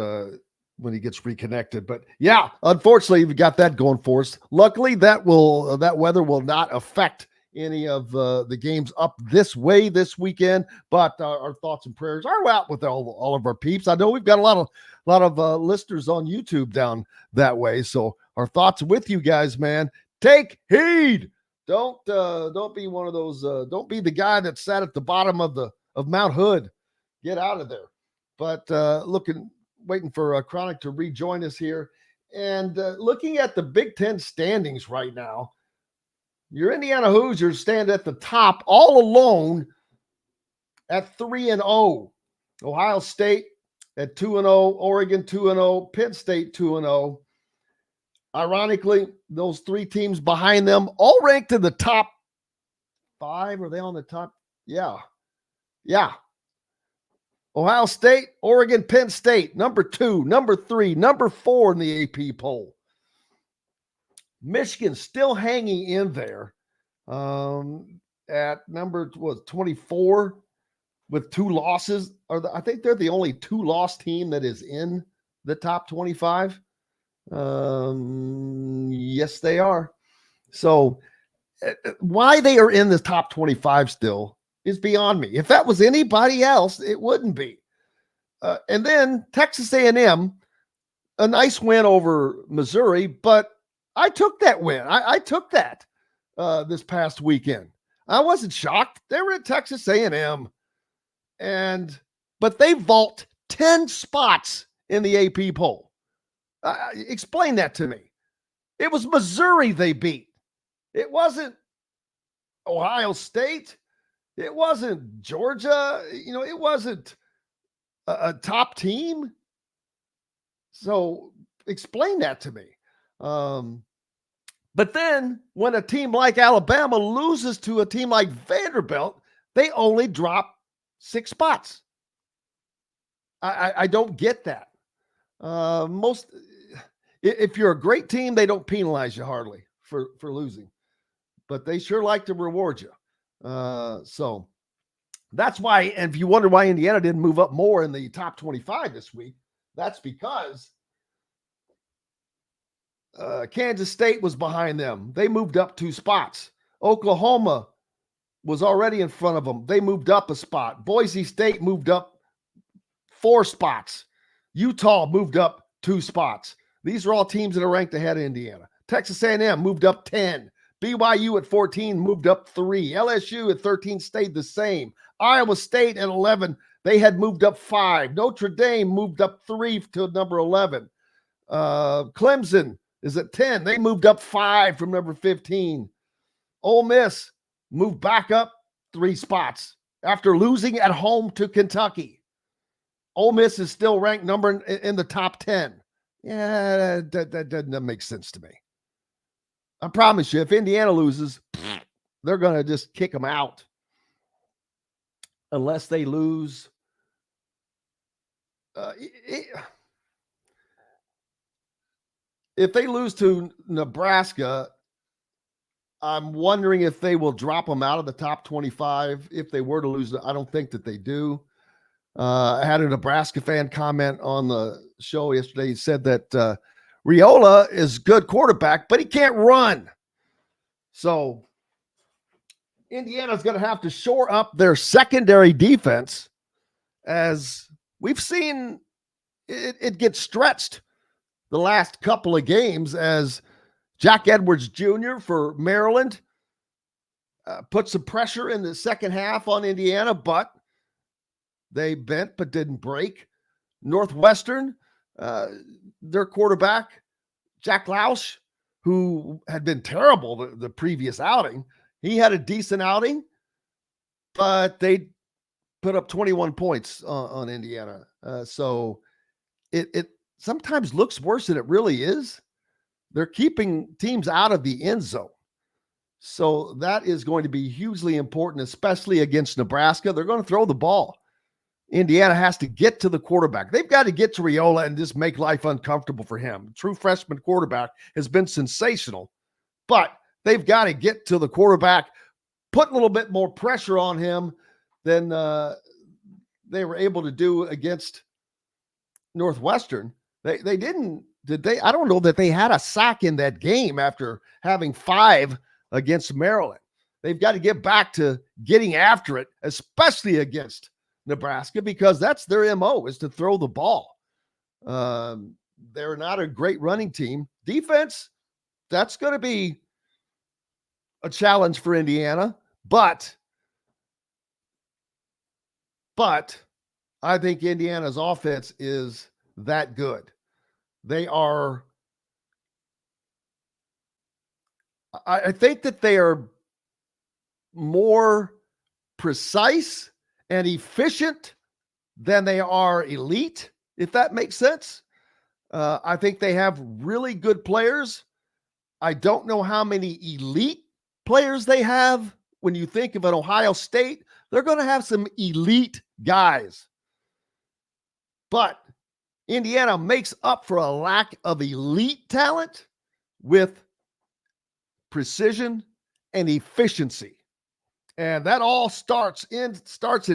when he gets reconnected. But yeah, unfortunately, we've got that going for us. Luckily, that weather will not affect any of the games up this way this weekend. But our thoughts and prayers are out with all of our peeps. I know we've got a lot of listeners on YouTube down that way. So our thoughts with you guys, man. Take heed. Don't be one of those. Don't be the guy that sat at the bottom of Mount Hood. Get out of there. But waiting for Chronic to rejoin us here. And looking at the Big Ten standings right now, your Indiana Hoosiers stand at the top all alone at 3-0. Ohio State at 2-0, Oregon 2-0, Penn State 2-0. Ironically, those 3 teams behind them all ranked in the top 5. Are they on the top? Yeah. Ohio State, Oregon, Penn State, number 2, number 3, number 4 in the AP poll. Michigan still hanging in there at number 24 with 2 losses. I think they're the only 2-loss team that is in the top 25. Yes, they are. So why they are in the top 25 still is beyond me. If that was anybody else, it wouldn't be. And then Texas A&M, a nice win over Missouri, but I took that win. I took that this past weekend. I wasn't shocked. They were at Texas A&M, but they vault 10 spots in the AP poll. Explain that to me. It was Missouri they beat. It wasn't Ohio State. It wasn't Georgia. It wasn't a top team. So explain that to me. But then when a team like Alabama loses to a team like Vanderbilt, they only drop 6 spots. I don't get that. If you're a great team, they don't penalize you hardly for losing, but they sure like to reward you. So that's why, and if you wonder why Indiana didn't move up more in the top 25 this week, that's because Kansas State was behind them. They moved up 2 spots. Oklahoma was already in front of them. They moved up a spot. Boise State moved up 4 spots. Utah moved up 2 spots. These are all teams that are ranked ahead of Indiana. Texas A&M moved up 10. BYU at 14 moved up 3. LSU at 13 stayed the same. Iowa State at 11, they had moved up 5. Notre Dame moved up 3 to number 11. Clemson is at 10. They moved up 5 from number 15. Ole Miss moved back up 3 spots after losing at home to Kentucky. Ole Miss is still ranked number in the top 10. Yeah, that doesn't make sense to me. I promise you, if Indiana loses, they're going to just kick them out. Unless they lose. If they lose to Nebraska, I'm wondering if they will drop them out of the top 25. If they were to lose, I don't think that they do. I had a Nebraska fan comment on the show yesterday. He said that Riola is a good quarterback, but he can't run. So Indiana's going to have to shore up their secondary defense, as we've seen it get stretched the last couple of games, as Jack Edwards Jr. for Maryland put some pressure in the second half on Indiana, but they bent but didn't break. Northwestern, their quarterback, Jack Lausch, who had been terrible the previous outing, he had a decent outing, but they put up 21 points on Indiana. So it sometimes looks worse than it really is. They're keeping teams out of the end zone. So that is going to be hugely important, especially against Nebraska. They're going to throw the ball. Indiana has to get to the quarterback. They've got to get to Riola and just make life uncomfortable for him. True freshman quarterback has been sensational, but they've got to get to the quarterback, put a little bit more pressure on him than they were able to do against Northwestern. They didn't, did they? I don't know that they had a sack in that game after having 5 against Maryland. They've got to get back to getting after it, especially against Nebraska, because that's their MO, is to throw the ball. They're not a great running team. Defense, that's going to be a challenge for Indiana, but I think Indiana's offense is that good. They are, I think that they are more precise and efficient than they are elite, if that makes sense. I think they have really good players. I don't know how many elite players they have. When you think of an Ohio State, they're going to have some elite guys. But Indiana makes up for a lack of elite talent with precision and efficiency. And that all starts and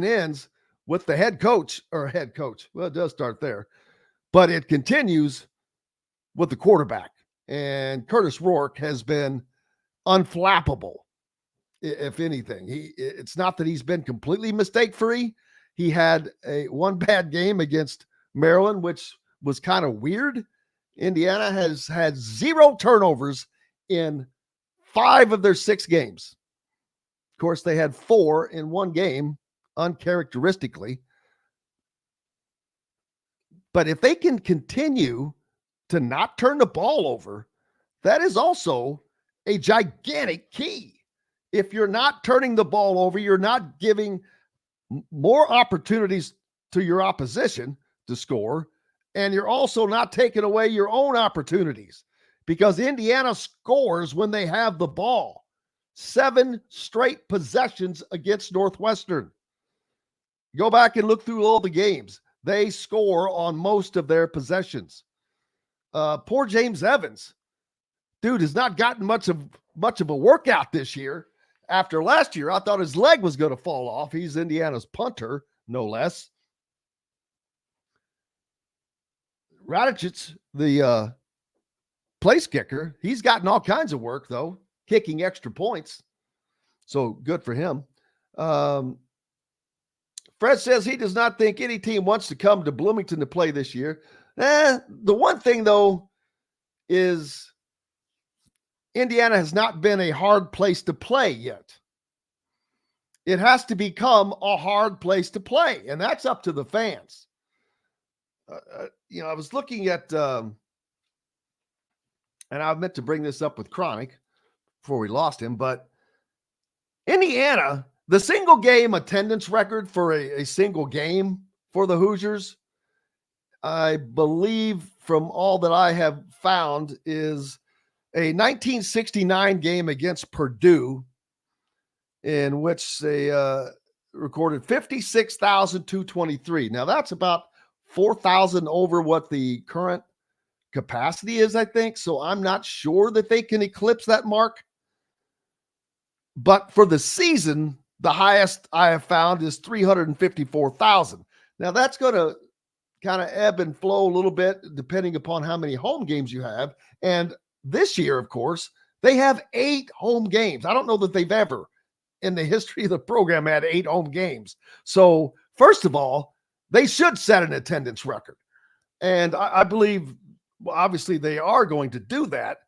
ends with the head coach. Well, it does start there, but it continues with the quarterback. And Curtis Rourke has been unflappable, if anything. It's not that he's been completely mistake-free. He had one bad game against Maryland, which was kind of weird. Indiana has had 0 turnovers in 5 of their 6 games. Of course, they had 4 in one game, uncharacteristically. But if they can continue to not turn the ball over, that is also a gigantic key. If you're not turning the ball over, you're not giving more opportunities to your opposition to score, and you're also not taking away your own opportunities, because Indiana scores when they have the ball. 7 straight possessions against Northwestern. Go back and look through all the games. They score on most of their possessions. Poor James Evans, dude, has not gotten much of a workout this year. After last year, I thought his leg was going to fall off. He's Indiana's punter, no less. Radicic, the place kicker, he's gotten all kinds of work, though, kicking extra points. So good for him. Fred says he does not think any team wants to come to Bloomington to play this year. The one thing, though, is Indiana has not been a hard place to play yet. It has to become a hard place to play, and that's up to the fans. I was looking at, and I meant to bring this up with Chronic before we lost him, but Indiana, the single game attendance record for a single game for the Hoosiers, I believe from all that I have found, is a 1969 game against Purdue, in which they recorded 56,223. Now that's about 4,000 over what the current capacity is, I think. So I'm not sure that they can eclipse that mark. But for the season, the highest I have found is 354,000. Now that's going to kind of ebb and flow a little bit depending upon how many home games you have. And this year, of course, they have 8 home games. I don't know that they've ever in the history of the program had 8 home games. So first of all, they should set an attendance record. And I believe, well, obviously they are going to do that,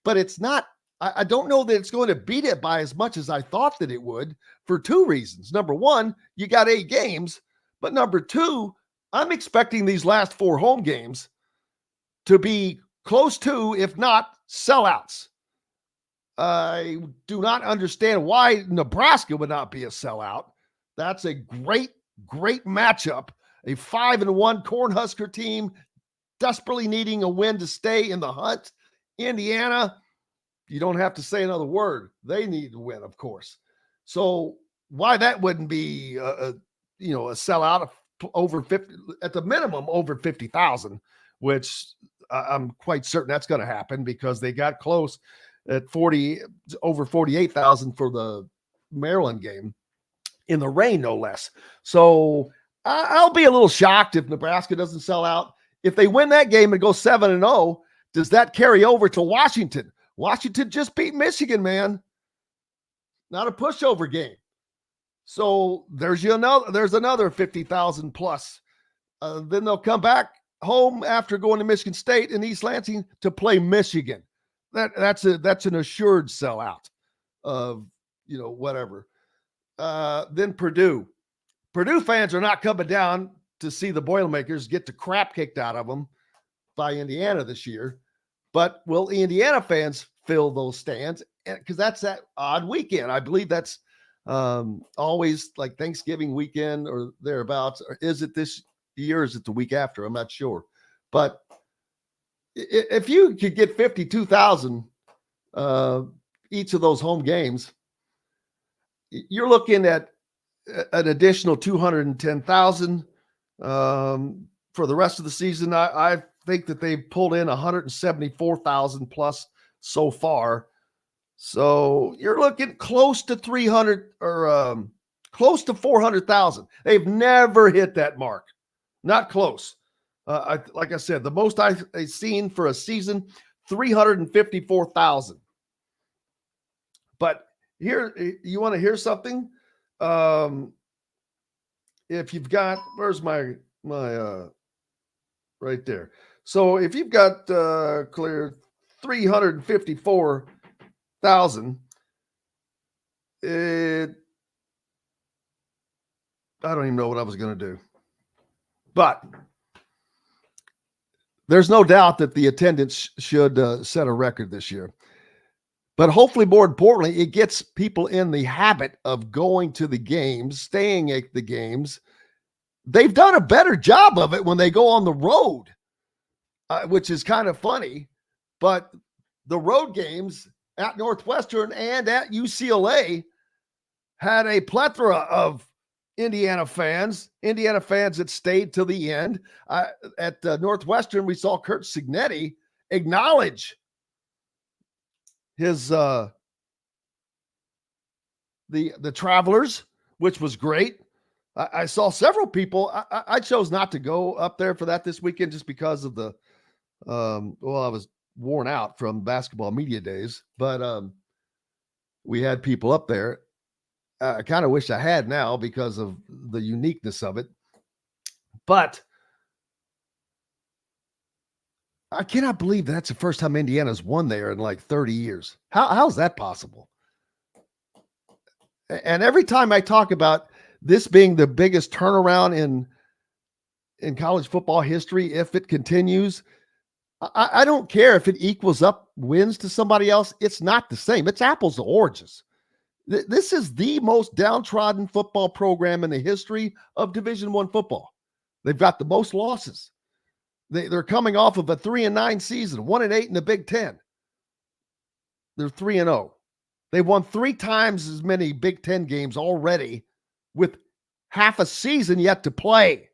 but it's not, I don't know that it's going to beat it by as much as I thought that it would, for 2 reasons. Number one, you got 8 games, but number 2, I'm expecting these last 4 home games to be close to, if not sellouts. I do not understand why Nebraska would not be a sellout. That's a great matchup. A 5-1 Cornhusker team desperately needing a win to stay in the hunt. Indiana, you don't have to say another word. They need to win, of course. So why that wouldn't be a sellout of over 50, at the minimum over 50,000, which I'm quite certain that's going to happen because they got close at over 48,000 for the Maryland game in the rain, no less. So I'll be a little shocked if Nebraska doesn't sell out. If they win that game and go 7-0, does that carry over to Washington? Washington just beat Michigan, man. Not a pushover game. So there's another 50,000 plus. Then they'll come back home after going to Michigan State and East Lansing to play Michigan. That's an assured sellout of whatever. Then Purdue fans are not coming down to see the Boilermakers get the crap kicked out of them by Indiana this year. But will Indiana fans fill those stands? Because that's that odd weekend. I believe that's always like Thanksgiving weekend or thereabouts. Or is it this year? Or is it the week after? I'm not sure. But if you could get 52,000 each of those home games, you're looking at an additional 210,000 for the rest of the season. I think that they've pulled in 174,000 plus so far. So you're looking close to 300 or close to 400,000. They've never hit that mark. Not close. Like I said, the most I've seen for a season, 354,000. But here, you want to hear something? If you've got, where's my right there. So if you've got clear 354,000, I don't even know what I was going to do. But there's no doubt that the attendance should set a record this year. But hopefully, more importantly, it gets people in the habit of going to the games, staying at the games. They've done a better job of it when they go on the road, which is kind of funny. But the road games at Northwestern and at UCLA had a plethora of Indiana fans that stayed till the end. At Northwestern, we saw Kurt Cignetti acknowledge his the travelers, which was great. I saw several people. I chose not to go up there for that this weekend just because of the I was worn out from basketball media days, but we had people up there. I kind of wish I had now because of the uniqueness of it. But I cannot believe that's the first time Indiana's won there in like 30 years. How's that possible? And every time I talk about this being the biggest turnaround in college football history, if it continues, I don't care if it equals up wins to somebody else. It's not the same. It's apples to oranges. This is the most downtrodden football program in the history of Division I football. They've got the most losses. They're coming off of a 3-9 season, 1-8 in the Big Ten. They're 3-0. They won 3 times as many Big Ten games already with half a season yet to play.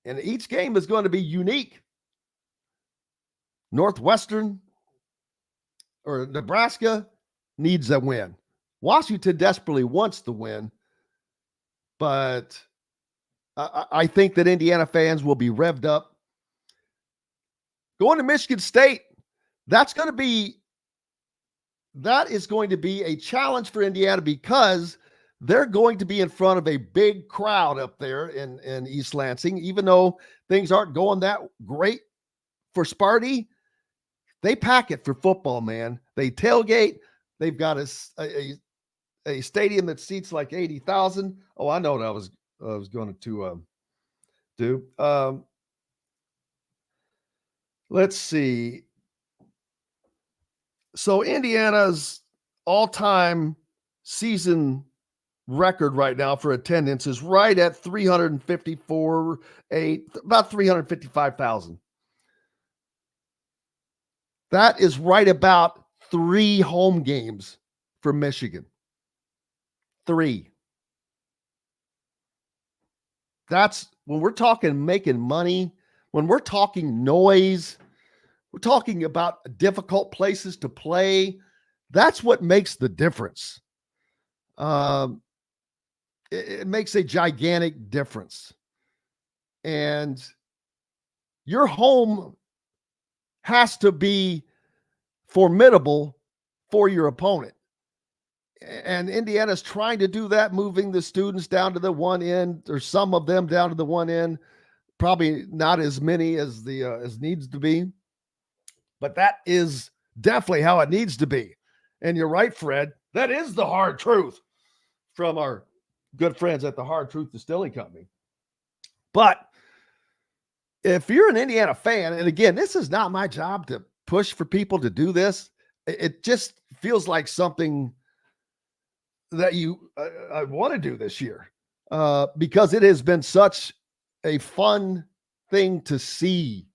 And each game is going to be unique. Northwestern or Nebraska needs a win. Washington desperately wants the win, but I think that Indiana fans will be revved up. Going to Michigan State, that is going to be a challenge for Indiana because they're going to be in front of a big crowd up there in East Lansing. Even though things aren't going that great for Sparty, they pack it for football, man. They tailgate. They've got a stadium that seats like 80,000. Oh, I know what I was going to do. Let's see. So Indiana's all-time season record right now for attendance is right at 354,800, about 355,000. That is right about 3 home games for Michigan. 3. That's when we're talking making money, when we're talking noise, we're talking about difficult places to play. That's what makes the difference. It makes a gigantic difference. And your home has to be formidable for your opponent. And Indiana's trying to do that, moving the students down to the one end, or some of them down to the one end. Probably not as many as as needs to be, but that is definitely how it needs to be. And you're right, Fred. That is the hard truth from our good friends at the Hard Truth Distilling Company. But if you're an Indiana fan, and again, this is not my job to push for people to do this. It just feels like something that I want to do this year because it has been such a fun thing to see.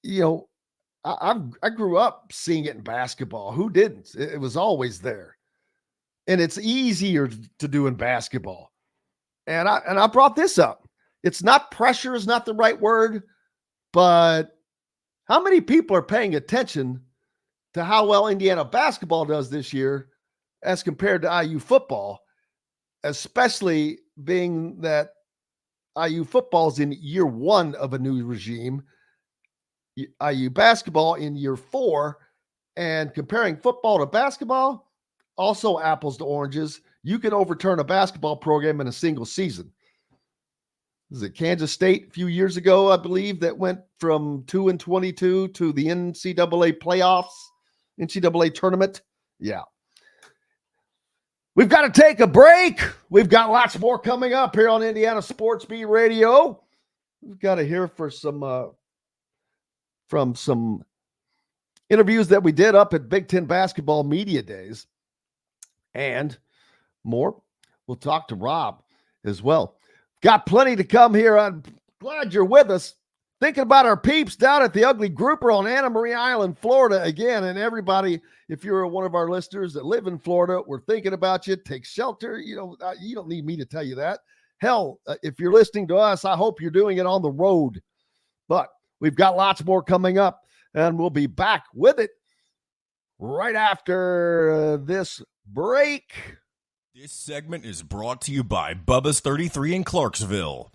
You know, I grew up seeing it in basketball. Who didn't? It was always there. And it's easier to do in basketball. And I brought this up. It's not pressure is not the right word, but how many people are paying attention to how well Indiana basketball does this year as compared to IU football, especially being that IU football is in year 1 of a new regime, IU basketball in year 4, and comparing football to basketball, also apples to oranges. You can overturn a basketball program in a single season. Is it Kansas State a few years ago, I believe, that went from 2-22 to the NCAA playoffs, NCAA tournament? Yeah. We've got to take a break. We've got lots more coming up here on Indiana Sports Beat Radio. we've got to hear for some from some interviews that we did up at Big Ten Basketball Media Days and more. We'll talk to Rob as well. Got plenty to come here. I'm glad you're with us. Thinking about our peeps down at the Ugly Grouper on Anna Maria Island, Florida again. And everybody, if you're one of our listeners that live in Florida, we're thinking about you. Take shelter. You don't need me to tell you that. Hell, if you're listening to us, I hope you're doing it on the road. But we've got lots more coming up, and we'll be back with it right after this break. This segment is brought to you by Bubba's 33 in Clarksville.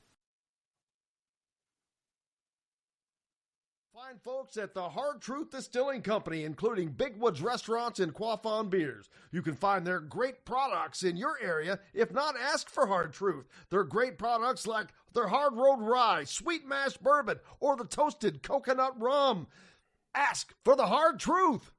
Find folks at the Hard Truth Distilling Company, including Big Woods Restaurants and Quaffon Beers. You can find their great products in your area. If not, ask for Hard Truth. Their great products like their Hard Road Rye, Sweet Mash Bourbon, or the Toasted Coconut Rum. Ask for the Hard Truth.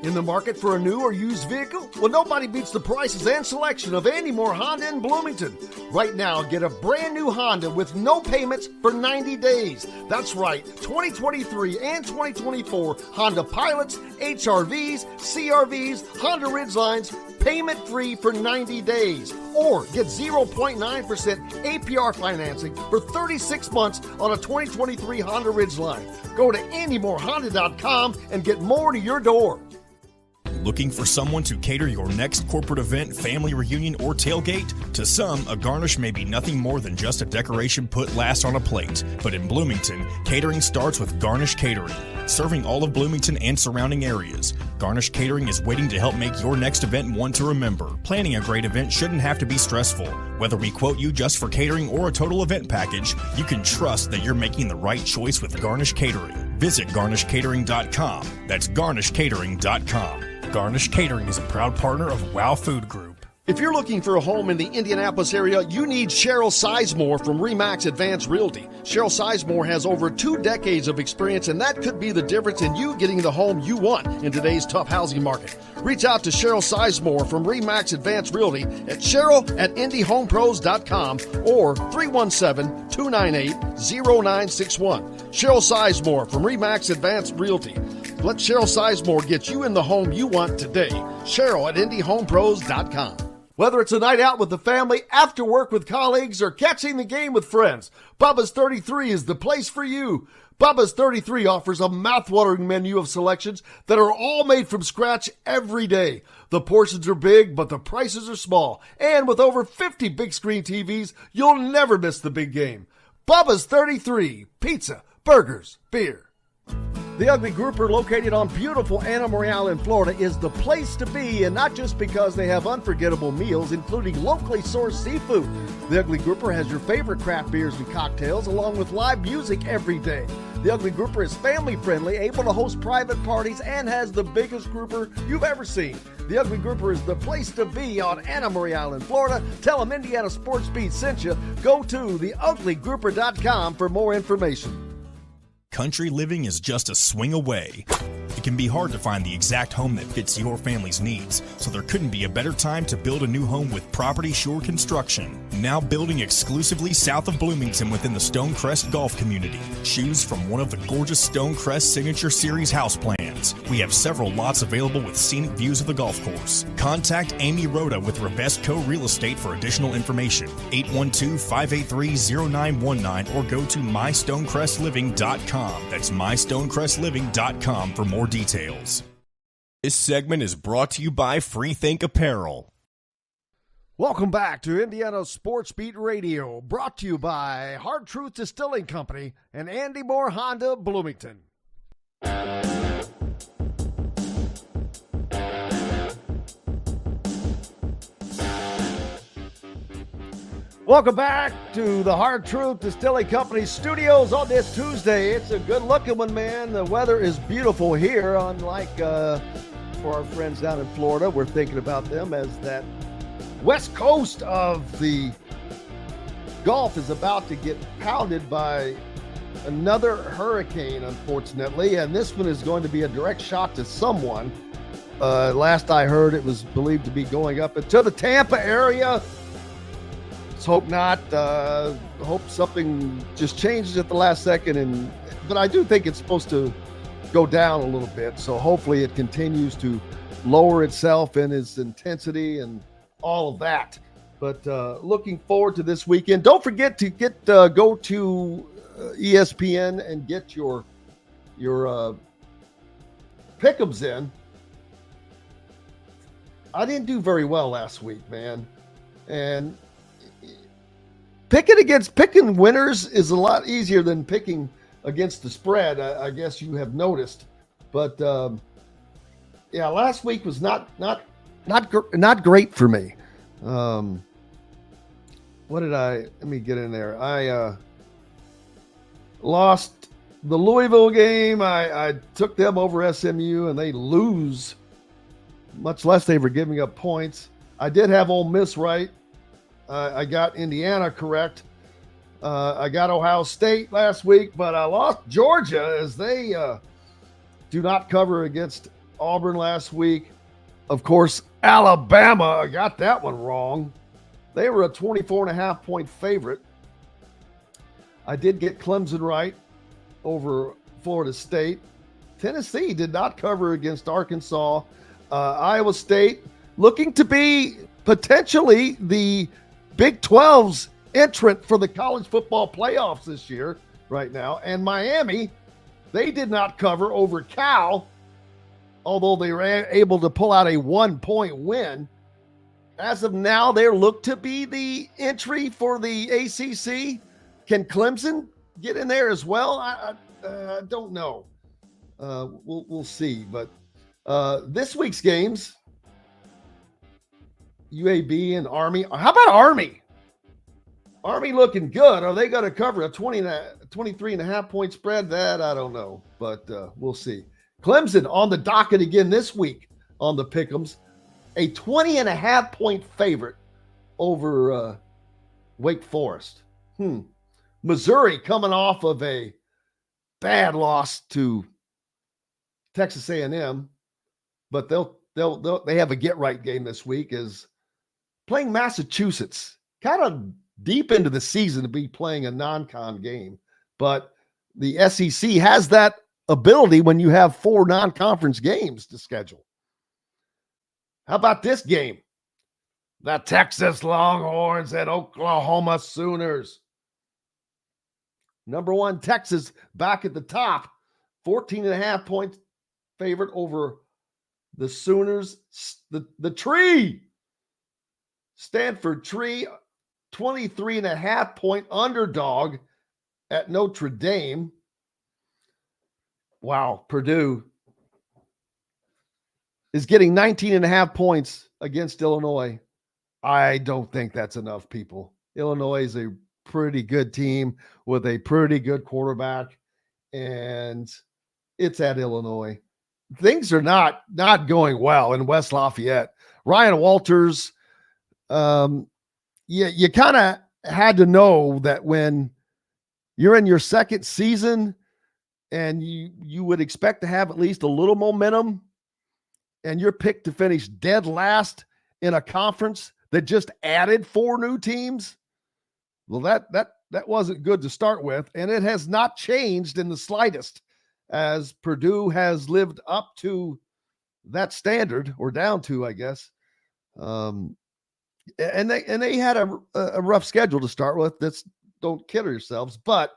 In the market for a new or used vehicle? Well, nobody beats the prices and selection of Andy Moore Honda in Bloomington. Right now, get a brand new Honda with no payments for 90 days. That's right, 2023 and 2024 Honda Pilots, HRVs, CRVs, Honda Ridgelines, payment free for 90 days. Or get 0.9% APR financing for 36 months on a 2023 Honda Ridgeline. Go to AndyMooreHonda.com and get more to your door. Looking for someone to cater your next corporate event, family reunion, or tailgate? To some, a garnish may be nothing more than just a decoration put last on a plate. But in Bloomington, catering starts with Garnish Catering. Serving all of Bloomington and surrounding areas, Garnish Catering is waiting to help make your next event one to remember. Planning a great event shouldn't have to be stressful. Whether we quote you just for catering or a total event package, you can trust that you're making the right choice with Garnish Catering. Visit garnishcatering.com. That's garnishcatering.com. Garnish Catering is a proud partner of WOW Food Group. If you're looking for a home in the Indianapolis area, you need Cheryl Sizemore from RE/MAX Advanced Realty. Cheryl Sizemore has over 2 decades of experience, and that could be the difference in you getting the home you want in today's tough housing market. Reach out to Cheryl Sizemore from RE/MAX Advanced Realty at cheryl@indyhomepros.com or 317-298-0961. Cheryl Sizemore from RE/MAX Advanced Realty. Let Cheryl Sizemore get you in the home you want today. Cheryl@indyhomepros.com. Whether it's a night out with the family, after work with colleagues, or catching the game with friends, Bubba's 33 is the place for you. Bubba's 33 offers a mouthwatering menu of selections that are all made from scratch every day. The portions are big, but the prices are small. And with over 50 big screen TVs, you'll never miss the big game. Bubba's 33, pizza, burgers, beer. The Ugly Grouper, located on beautiful Anna Maria Island, Florida, is the place to be, and not just because they have unforgettable meals, including locally sourced seafood. The Ugly Grouper has your favorite craft beers and cocktails, along with live music every day. The Ugly Grouper is family-friendly, able to host private parties, and has the biggest grouper you've ever seen. The Ugly Grouper is the place to be on Anna Maria Island, Florida. Tell them Indiana Sports Beat sent you. Go to theuglygrouper.com for more information. Country living is just a swing away. It can be hard to find the exact home that fits your family's needs, so there couldn't be a better time to build a new home with Property Shore Construction. Now building exclusively south of Bloomington within the Stonecrest Golf community. Choose from one of the gorgeous Stonecrest Signature Series house plans. We have several lots available with scenic views of the golf course. Contact Amy Rhoda with Ravesco Real Estate for additional information. 812-583-0919 or go to mystonecrestliving.com. That's mystonecrestliving.com for more details. This segment is brought to you by Freethink Apparel. Welcome back to Indiana Sports Beat Radio, brought to you by Hard Truth Distilling Company and Andy Moore Honda Bloomington. Welcome back to the Hard Truth Distilling Company studios on this Tuesday. It's a good-looking one, man. The weather is beautiful here, unlike for our friends down in Florida. We're thinking about them as that west coast of the Gulf is about to get pounded by another hurricane, unfortunately, and this one is going to be a direct shot to someone. Last I heard, it was believed to be going up into the Tampa area. Let's hope not. hope something just changes at the last second. But I do think it's supposed to go down a little bit. So hopefully it continues to lower itself in its intensity and all of that. But looking forward to this weekend. Don't forget to go to ESPN and get your pick'ems in. I didn't do very well last week, man. And picking winners is a lot easier than picking against the spread. I guess you have noticed. But last week was not great for me. Let me get in there. I lost the Louisville game. I took them over SMU and they lose, much less they were giving up points. I did have Ole Miss right. I got Indiana correct. I got Ohio State last week, but I lost Georgia as they do not cover against Auburn last week. Of course, Alabama, I got that one wrong. They were a 24.5 point favorite. I did get Clemson right over Florida State. Tennessee did not cover against Arkansas. Iowa State looking to be potentially the Big 12's entrant for the college football playoffs this year right now. And Miami, they did not cover over Cal, although they were able to pull out a 1 point win. As of now, they look to be the entry for the ACC. Can Clemson get in there as well? I don't know. We'll see. But this week's games, UAB and Army. How about Army? Army looking good. Are they going to cover a 23.5 point spread? That I don't know, but we'll see. Clemson on the docket again this week on the Pick'ems. A 20.5 point favorite over Wake Forest. Missouri coming off of a bad loss to Texas A&M, but they have a get-right game this week, is playing Massachusetts. Kind of deep into the season to be playing a non-con game, but the SEC has that ability when you have 4 non-conference games to schedule. How about this game? The Texas Longhorns and Oklahoma Sooners. Number 1, Texas back at the top. 14.5 point favorite over the Sooners. The Tree. Stanford Tree, 23.5 point underdog at Notre Dame. Wow, Purdue is getting 19.5 points against Illinois. I don't think that's enough, people. Illinois is a pretty good team with a pretty good quarterback, and it's at Illinois. Things are not going well in West Lafayette. Ryan Walters, you kind of had to know that when you're in your second season and you would expect to have at least a little momentum, and you're picked to finish dead last in a conference that just added 4 new teams, well, that wasn't good to start with, and it has not changed in the slightest as Purdue has lived up to that standard, or down to, I guess. And they had a rough schedule to start with. Don't kid yourselves, but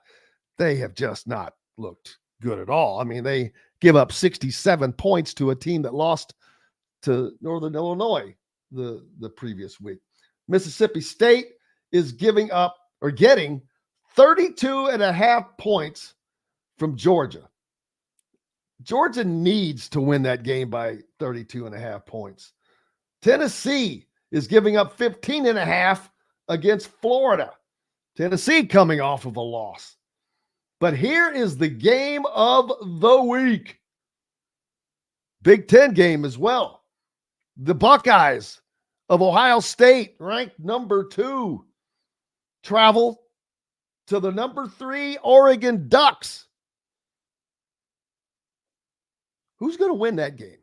they have just not looked good at all. I mean, they give up 67 points to a team that lost to Northern Illinois the previous week. Mississippi State is getting 32.5 points from Georgia. Georgia needs to win that game by 32.5 points. Tennessee is giving up 15.5 against Florida. Tennessee coming off of a loss. But here is the game of the week. Big Ten game as well. The Buckeyes of Ohio State, ranked number 2, travel to the number 3 Oregon Ducks. Who's going to win that game?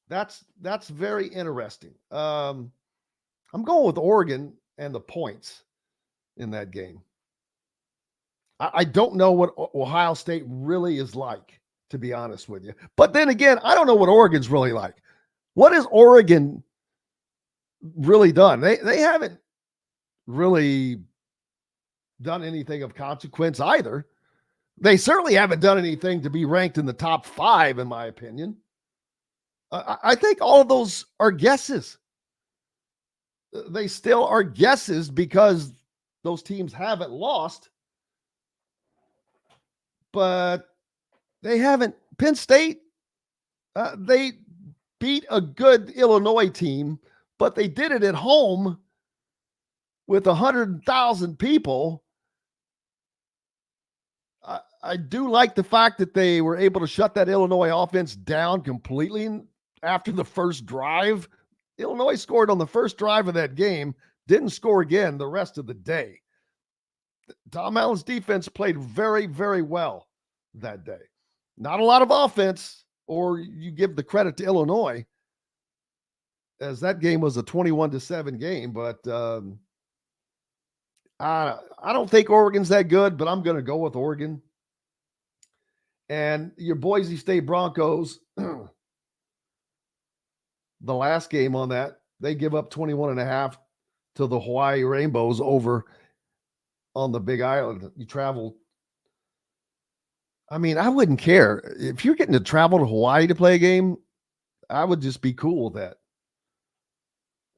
That's very interesting. I'm going with Oregon and the points. in that game. I don't know what Ohio State really is like, to be honest with you. But then again, I don't know what Oregon's really like. What has Oregon really done? They haven't really done anything of consequence either. They certainly haven't done anything to be ranked in the top 5, in my opinion. I think all of those are guesses. They still are guesses because those teams haven't lost. But they haven't. Penn State, they beat a good Illinois team, but they did it at home with 100,000 people. I do like the fact that they were able to shut that Illinois offense down completely after the first drive. Illinois scored on the first drive of that game, didn't score again the rest of the day. Tom Allen's defense played very, very well that day. Not a lot of offense, or you give the credit to Illinois, as that game was a 21-7 game. But I don't think Oregon's that good, but I'm going to go with Oregon. And your Boise State Broncos, the last game on that, they give up 21.5 to the Hawaii Rainbows over on the Big Island. You travel. I mean, I wouldn't care. If you're getting to travel to Hawaii to play a game, I would just be cool with that.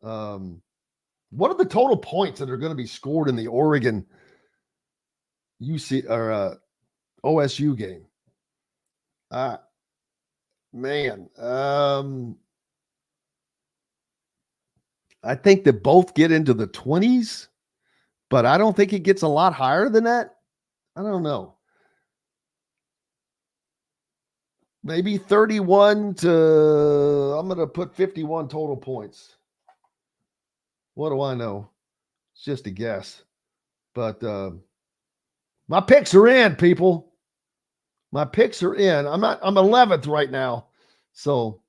What are the total points that are going to be scored in the Oregon OSU game? I think that both get into the 20s, but I don't think it gets a lot higher than that. I don't know. Maybe 31 to, I'm going to put 51 total points. What do I know? It's just a guess. But my picks are in, people. My picks are in. I'm 11th right now. So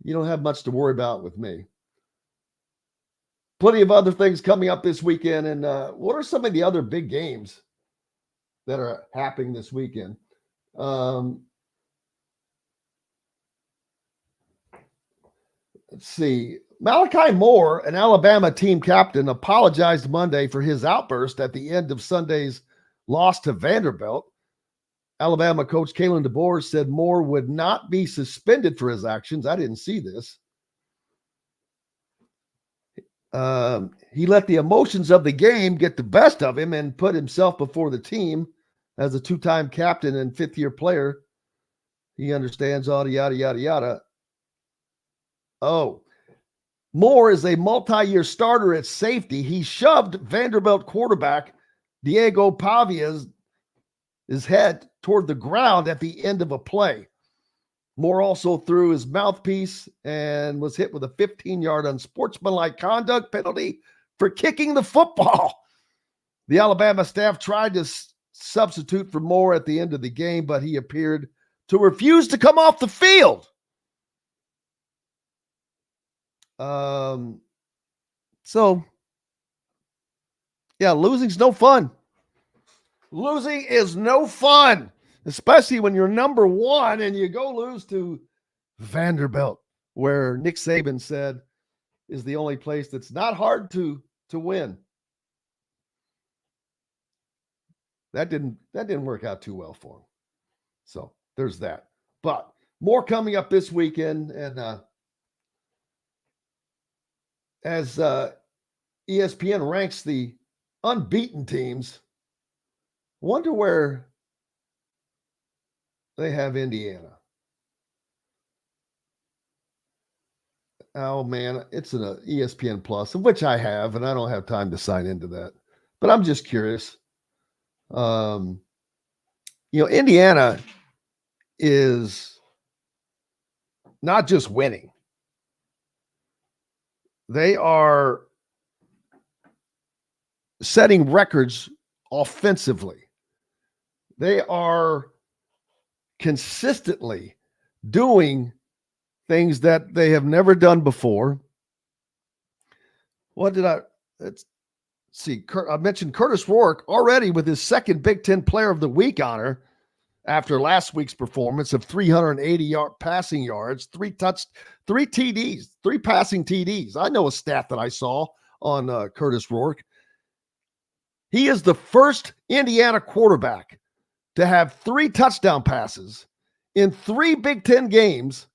you don't have much to worry about with me. Plenty of other things coming up this weekend. And what are some of the other big games that are happening this weekend? Let's see. Malachi Moore, an Alabama team captain, apologized Monday for his outburst at the end of Sunday's loss to Vanderbilt. Alabama coach Kalen DeBoer said Moore would not be suspended for his actions. I didn't see this. He let the emotions of the game get the best of him and put himself before the team as a two-time captain and fifth-year player. He understands all the yada, yada, yada. Oh, Moore is a multi-year starter at safety. He shoved Vanderbilt quarterback Diego Pavia's head toward the ground at the end of a play. Moore also threw his mouthpiece and was hit with a 15-yard unsportsmanlike conduct penalty for kicking the football. The Alabama staff tried to substitute for Moore at the end of the game, but he appeared to refuse to come off the field. So, yeah, losing's no fun. Losing is no fun, especially when you're number one and you go lose to Vanderbilt, where Nick Saban said is the only place that's not hard to win. That didn't work out too well for him. So there's that. But more coming up this weekend, and as ESPN ranks the unbeaten teams, wonder where they have Indiana. Oh, man, it's an ESPN Plus, which I have, and I don't have time to sign into that. But I'm just curious. Indiana is not just winning. They are setting records offensively. They are consistently doing things that they have never done before. It's see, I mentioned Curtis Rourke already with his second Big Ten Player of the Week honor after last week's performance of 380 passing yards, three TDs, 3 passing TDs. I know a stat that I saw on Curtis Rourke. He is the first Indiana quarterback to have 3 touchdown passes in 3 Big Ten games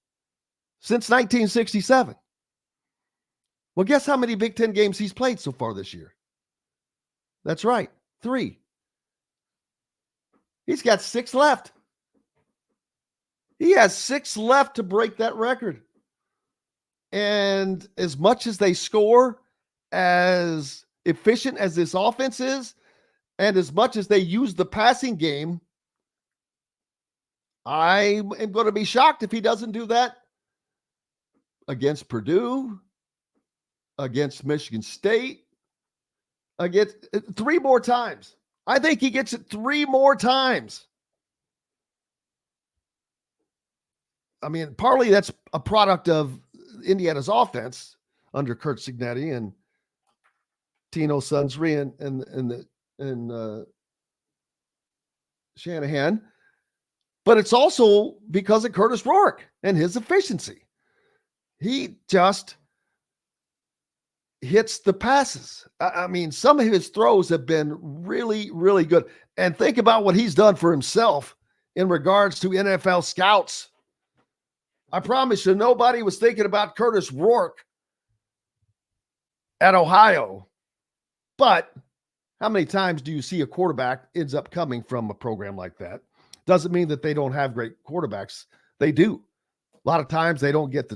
since 1967. Well, guess how many Big Ten games he's played so far this year? That's right, 3. He's got 6 left. He has 6 left to break that record. And as much as they score, as efficient as this offense is, and as much as they use the passing game, I am going to be shocked if he doesn't do that against Purdue, against Michigan State, against 3 more times. I think he gets it 3 more times. I mean, partly that's a product of Indiana's offense under Kurt Cignetti and Tino Sunsri and Shanahan. But it's also because of Curtis Rourke and his efficiency. He just hits the passes. I mean, some of his throws have been really, really good. And think about what he's done for himself in regards to NFL scouts. I promise you, nobody was thinking about Curtis Rourke at Ohio. But how many times do you see a quarterback ends up coming from a program like that? Doesn't mean that they don't have great quarterbacks. They do. A lot of times they don't get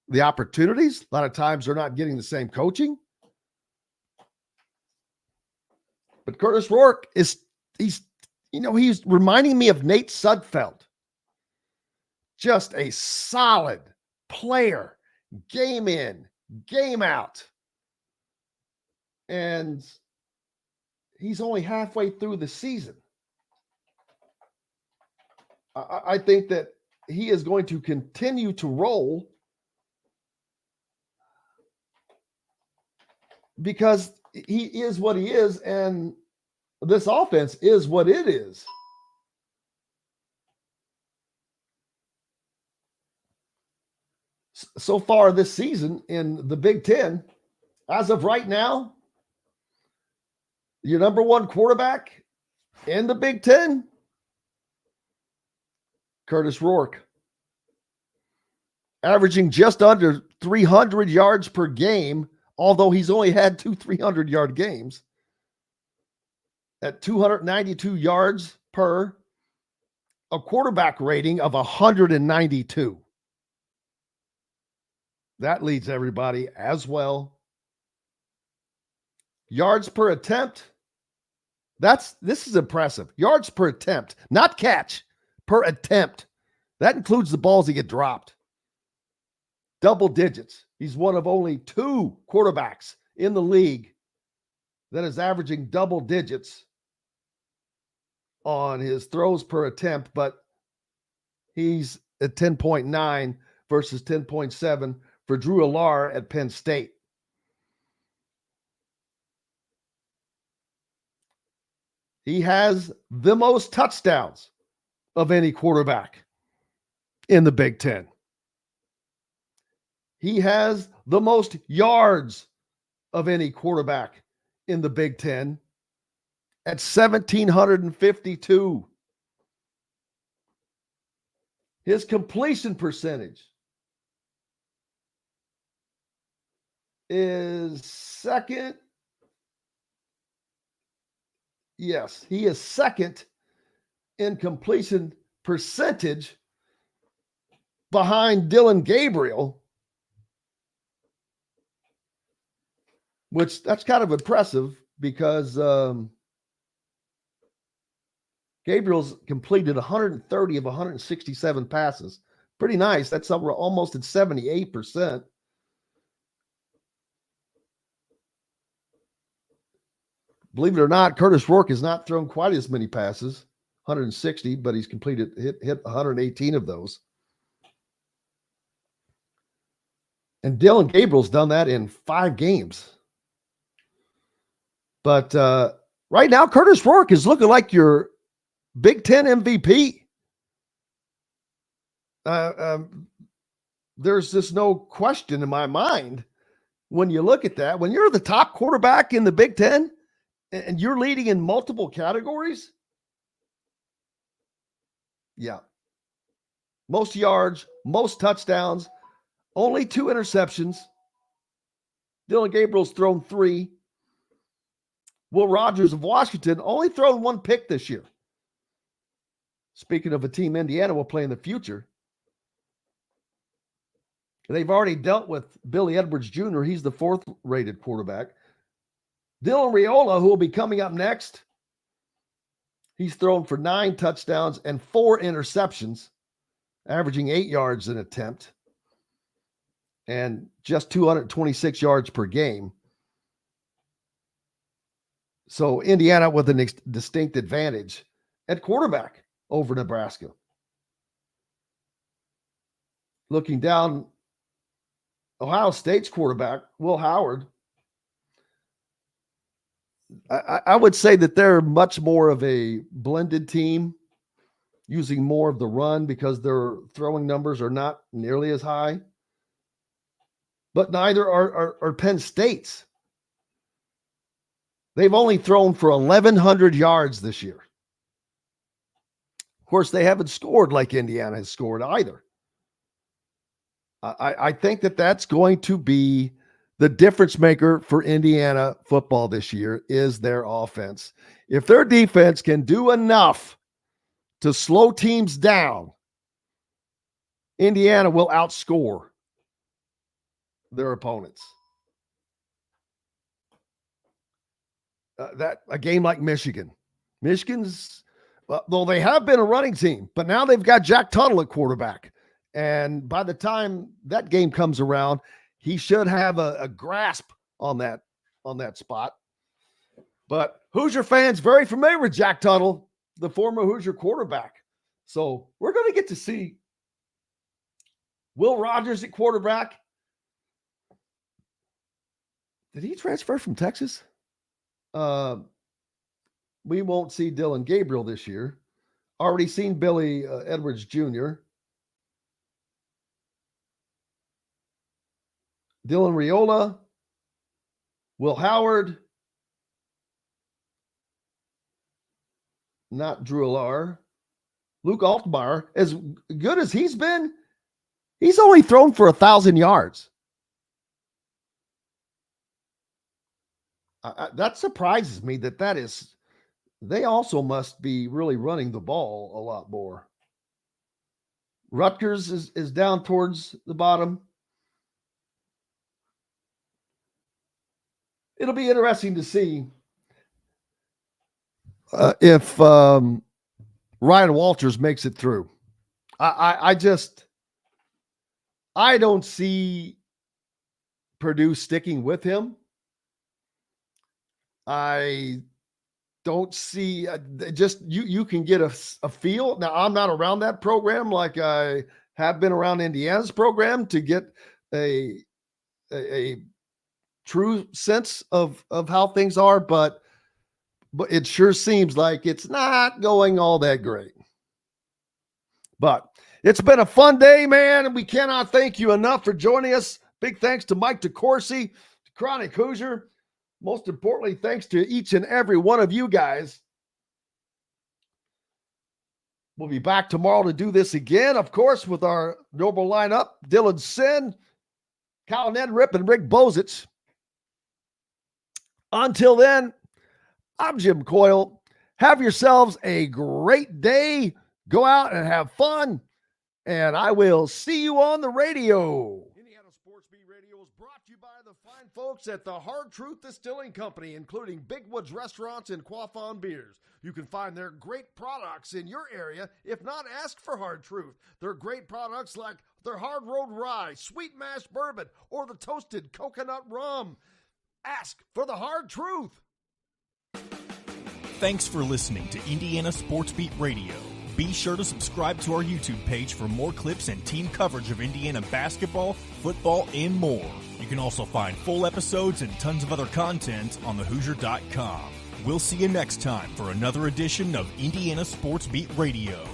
the opportunities. A lot of times they're not getting the same coaching. But Curtis Rourke he's reminding me of Nate Sudfeld. Just a solid player, game in, game out. And he's only halfway through the season. I think that he is going to continue to roll because he is what he is, and this offense is what it is. So far this season in the Big Ten, as of right now, your number 1 quarterback in the Big Ten, Curtis Rourke, averaging just under 300 yards per game, although he's only had 2 300-yard games, at 292 yards per, a quarterback rating of 192. That leads everybody as well. Yards per attempt. This is impressive. Yards per attempt, not catch, per attempt. That includes the balls that get dropped. Double digits. He's one of only 2 quarterbacks in the league that is averaging double digits on his throws per attempt, but he's at 10.9 versus 10.7 for Drew Allar at Penn State. He has the most touchdowns of any quarterback in the Big Ten. He has the most yards of any quarterback in the Big Ten at 1,752. His completion percentage is second. Yes, he is second in completion percentage behind Dylan Gabriel, which that's kind of impressive because Gabriel's completed 130 of 167 passes. Pretty nice. That's almost at 78%. Believe it or not, Curtis Rourke has not thrown quite as many passes, 160, but he's hit 118 of those. And Dylan Gabriel's done that in 5 games. But right now, Curtis Rourke is looking like your Big Ten MVP. There's just no question in my mind when you look at that. When you're the top quarterback in the Big Ten and you're leading in multiple categories, yeah. Most yards, most touchdowns, only 2 interceptions. Dylan Gabriel's thrown 3. Will Rogers of Washington only thrown 1 pick this year. Speaking of a team Indiana will play in the future, they've already dealt with Billy Edwards Jr. He's the 4th-rated quarterback. Dylan Raiola, who will be coming up next, he's thrown for 9 touchdowns and 4 interceptions, averaging 8 yards an attempt and just 226 yards per game. So Indiana with a distinct advantage at quarterback over Nebraska. Looking down, Ohio State's quarterback, Will Howard, I would say that they're much more of a blended team, using more of the run because their throwing numbers are not nearly as high. But neither are Penn State's. They've only thrown for 1,100 yards this year. Of course, they haven't scored like Indiana has scored either. I think that that's going to be the difference maker for Indiana football this year is their offense. If their defense can do enough to slow teams down, Indiana will outscore their opponents. That a game like Michigan's, well, though they have been a running team, but now they've got Jack Tuttle at quarterback. And by the time that game comes around, he should have a grasp on that spot. But Hoosier fans very familiar with Jack Tuttle, the former Hoosier quarterback. So we're going to get to see Will Rogers at quarterback. Did he transfer from Texas? We won't see Dylan Gabriel this year. Already seen Billy Edwards Jr. Dylan Raiola, Will Howard, not Drew Allar, Luke Altmaier. As good as he's been, he's only thrown for 1,000 yards. That surprises me that is, they also must be really running the ball a lot more. Rutgers is down towards the bottom. It'll be interesting to see if Ryan Walters makes it through. I don't see Purdue sticking with him. I don't see you can get a feel. Now, I'm not around that program like I have been around Indiana's program to get a true sense of how things are, but it sure seems like it's not going all that great. But it's been a fun day, man, and we cannot thank you enough for joining us. Big thanks to Mike DeCourcy, to Chronic Hoosier. Most importantly, thanks to each and every one of you guys. We'll be back tomorrow to do this again, of course, with our normal lineup. Dylan Sin, Kyle Nedrip, and Rick Bozich. Until then, I'm Jim Coyle. Have yourselves a great day. Go out and have fun. And I will see you on the radio. Indiana Sports Beat Radio is brought to you by the fine folks at the Hard Truth Distilling Company, including Big Woods Restaurants and Quaffon Beers. You can find their great products in your area. If not, ask for Hard Truth. Their great products like their Hard Road Rye, Sweet Mash Bourbon, or the Toasted Coconut Rum. Ask for the Hard Truth. Thanks for listening to Indiana Sports Beat Radio. Be sure to subscribe to our YouTube page for more clips and team coverage of Indiana basketball, football, and more. You can also find full episodes and tons of other content on thehoosier.com. We'll see you next time for another edition of Indiana Sports Beat Radio.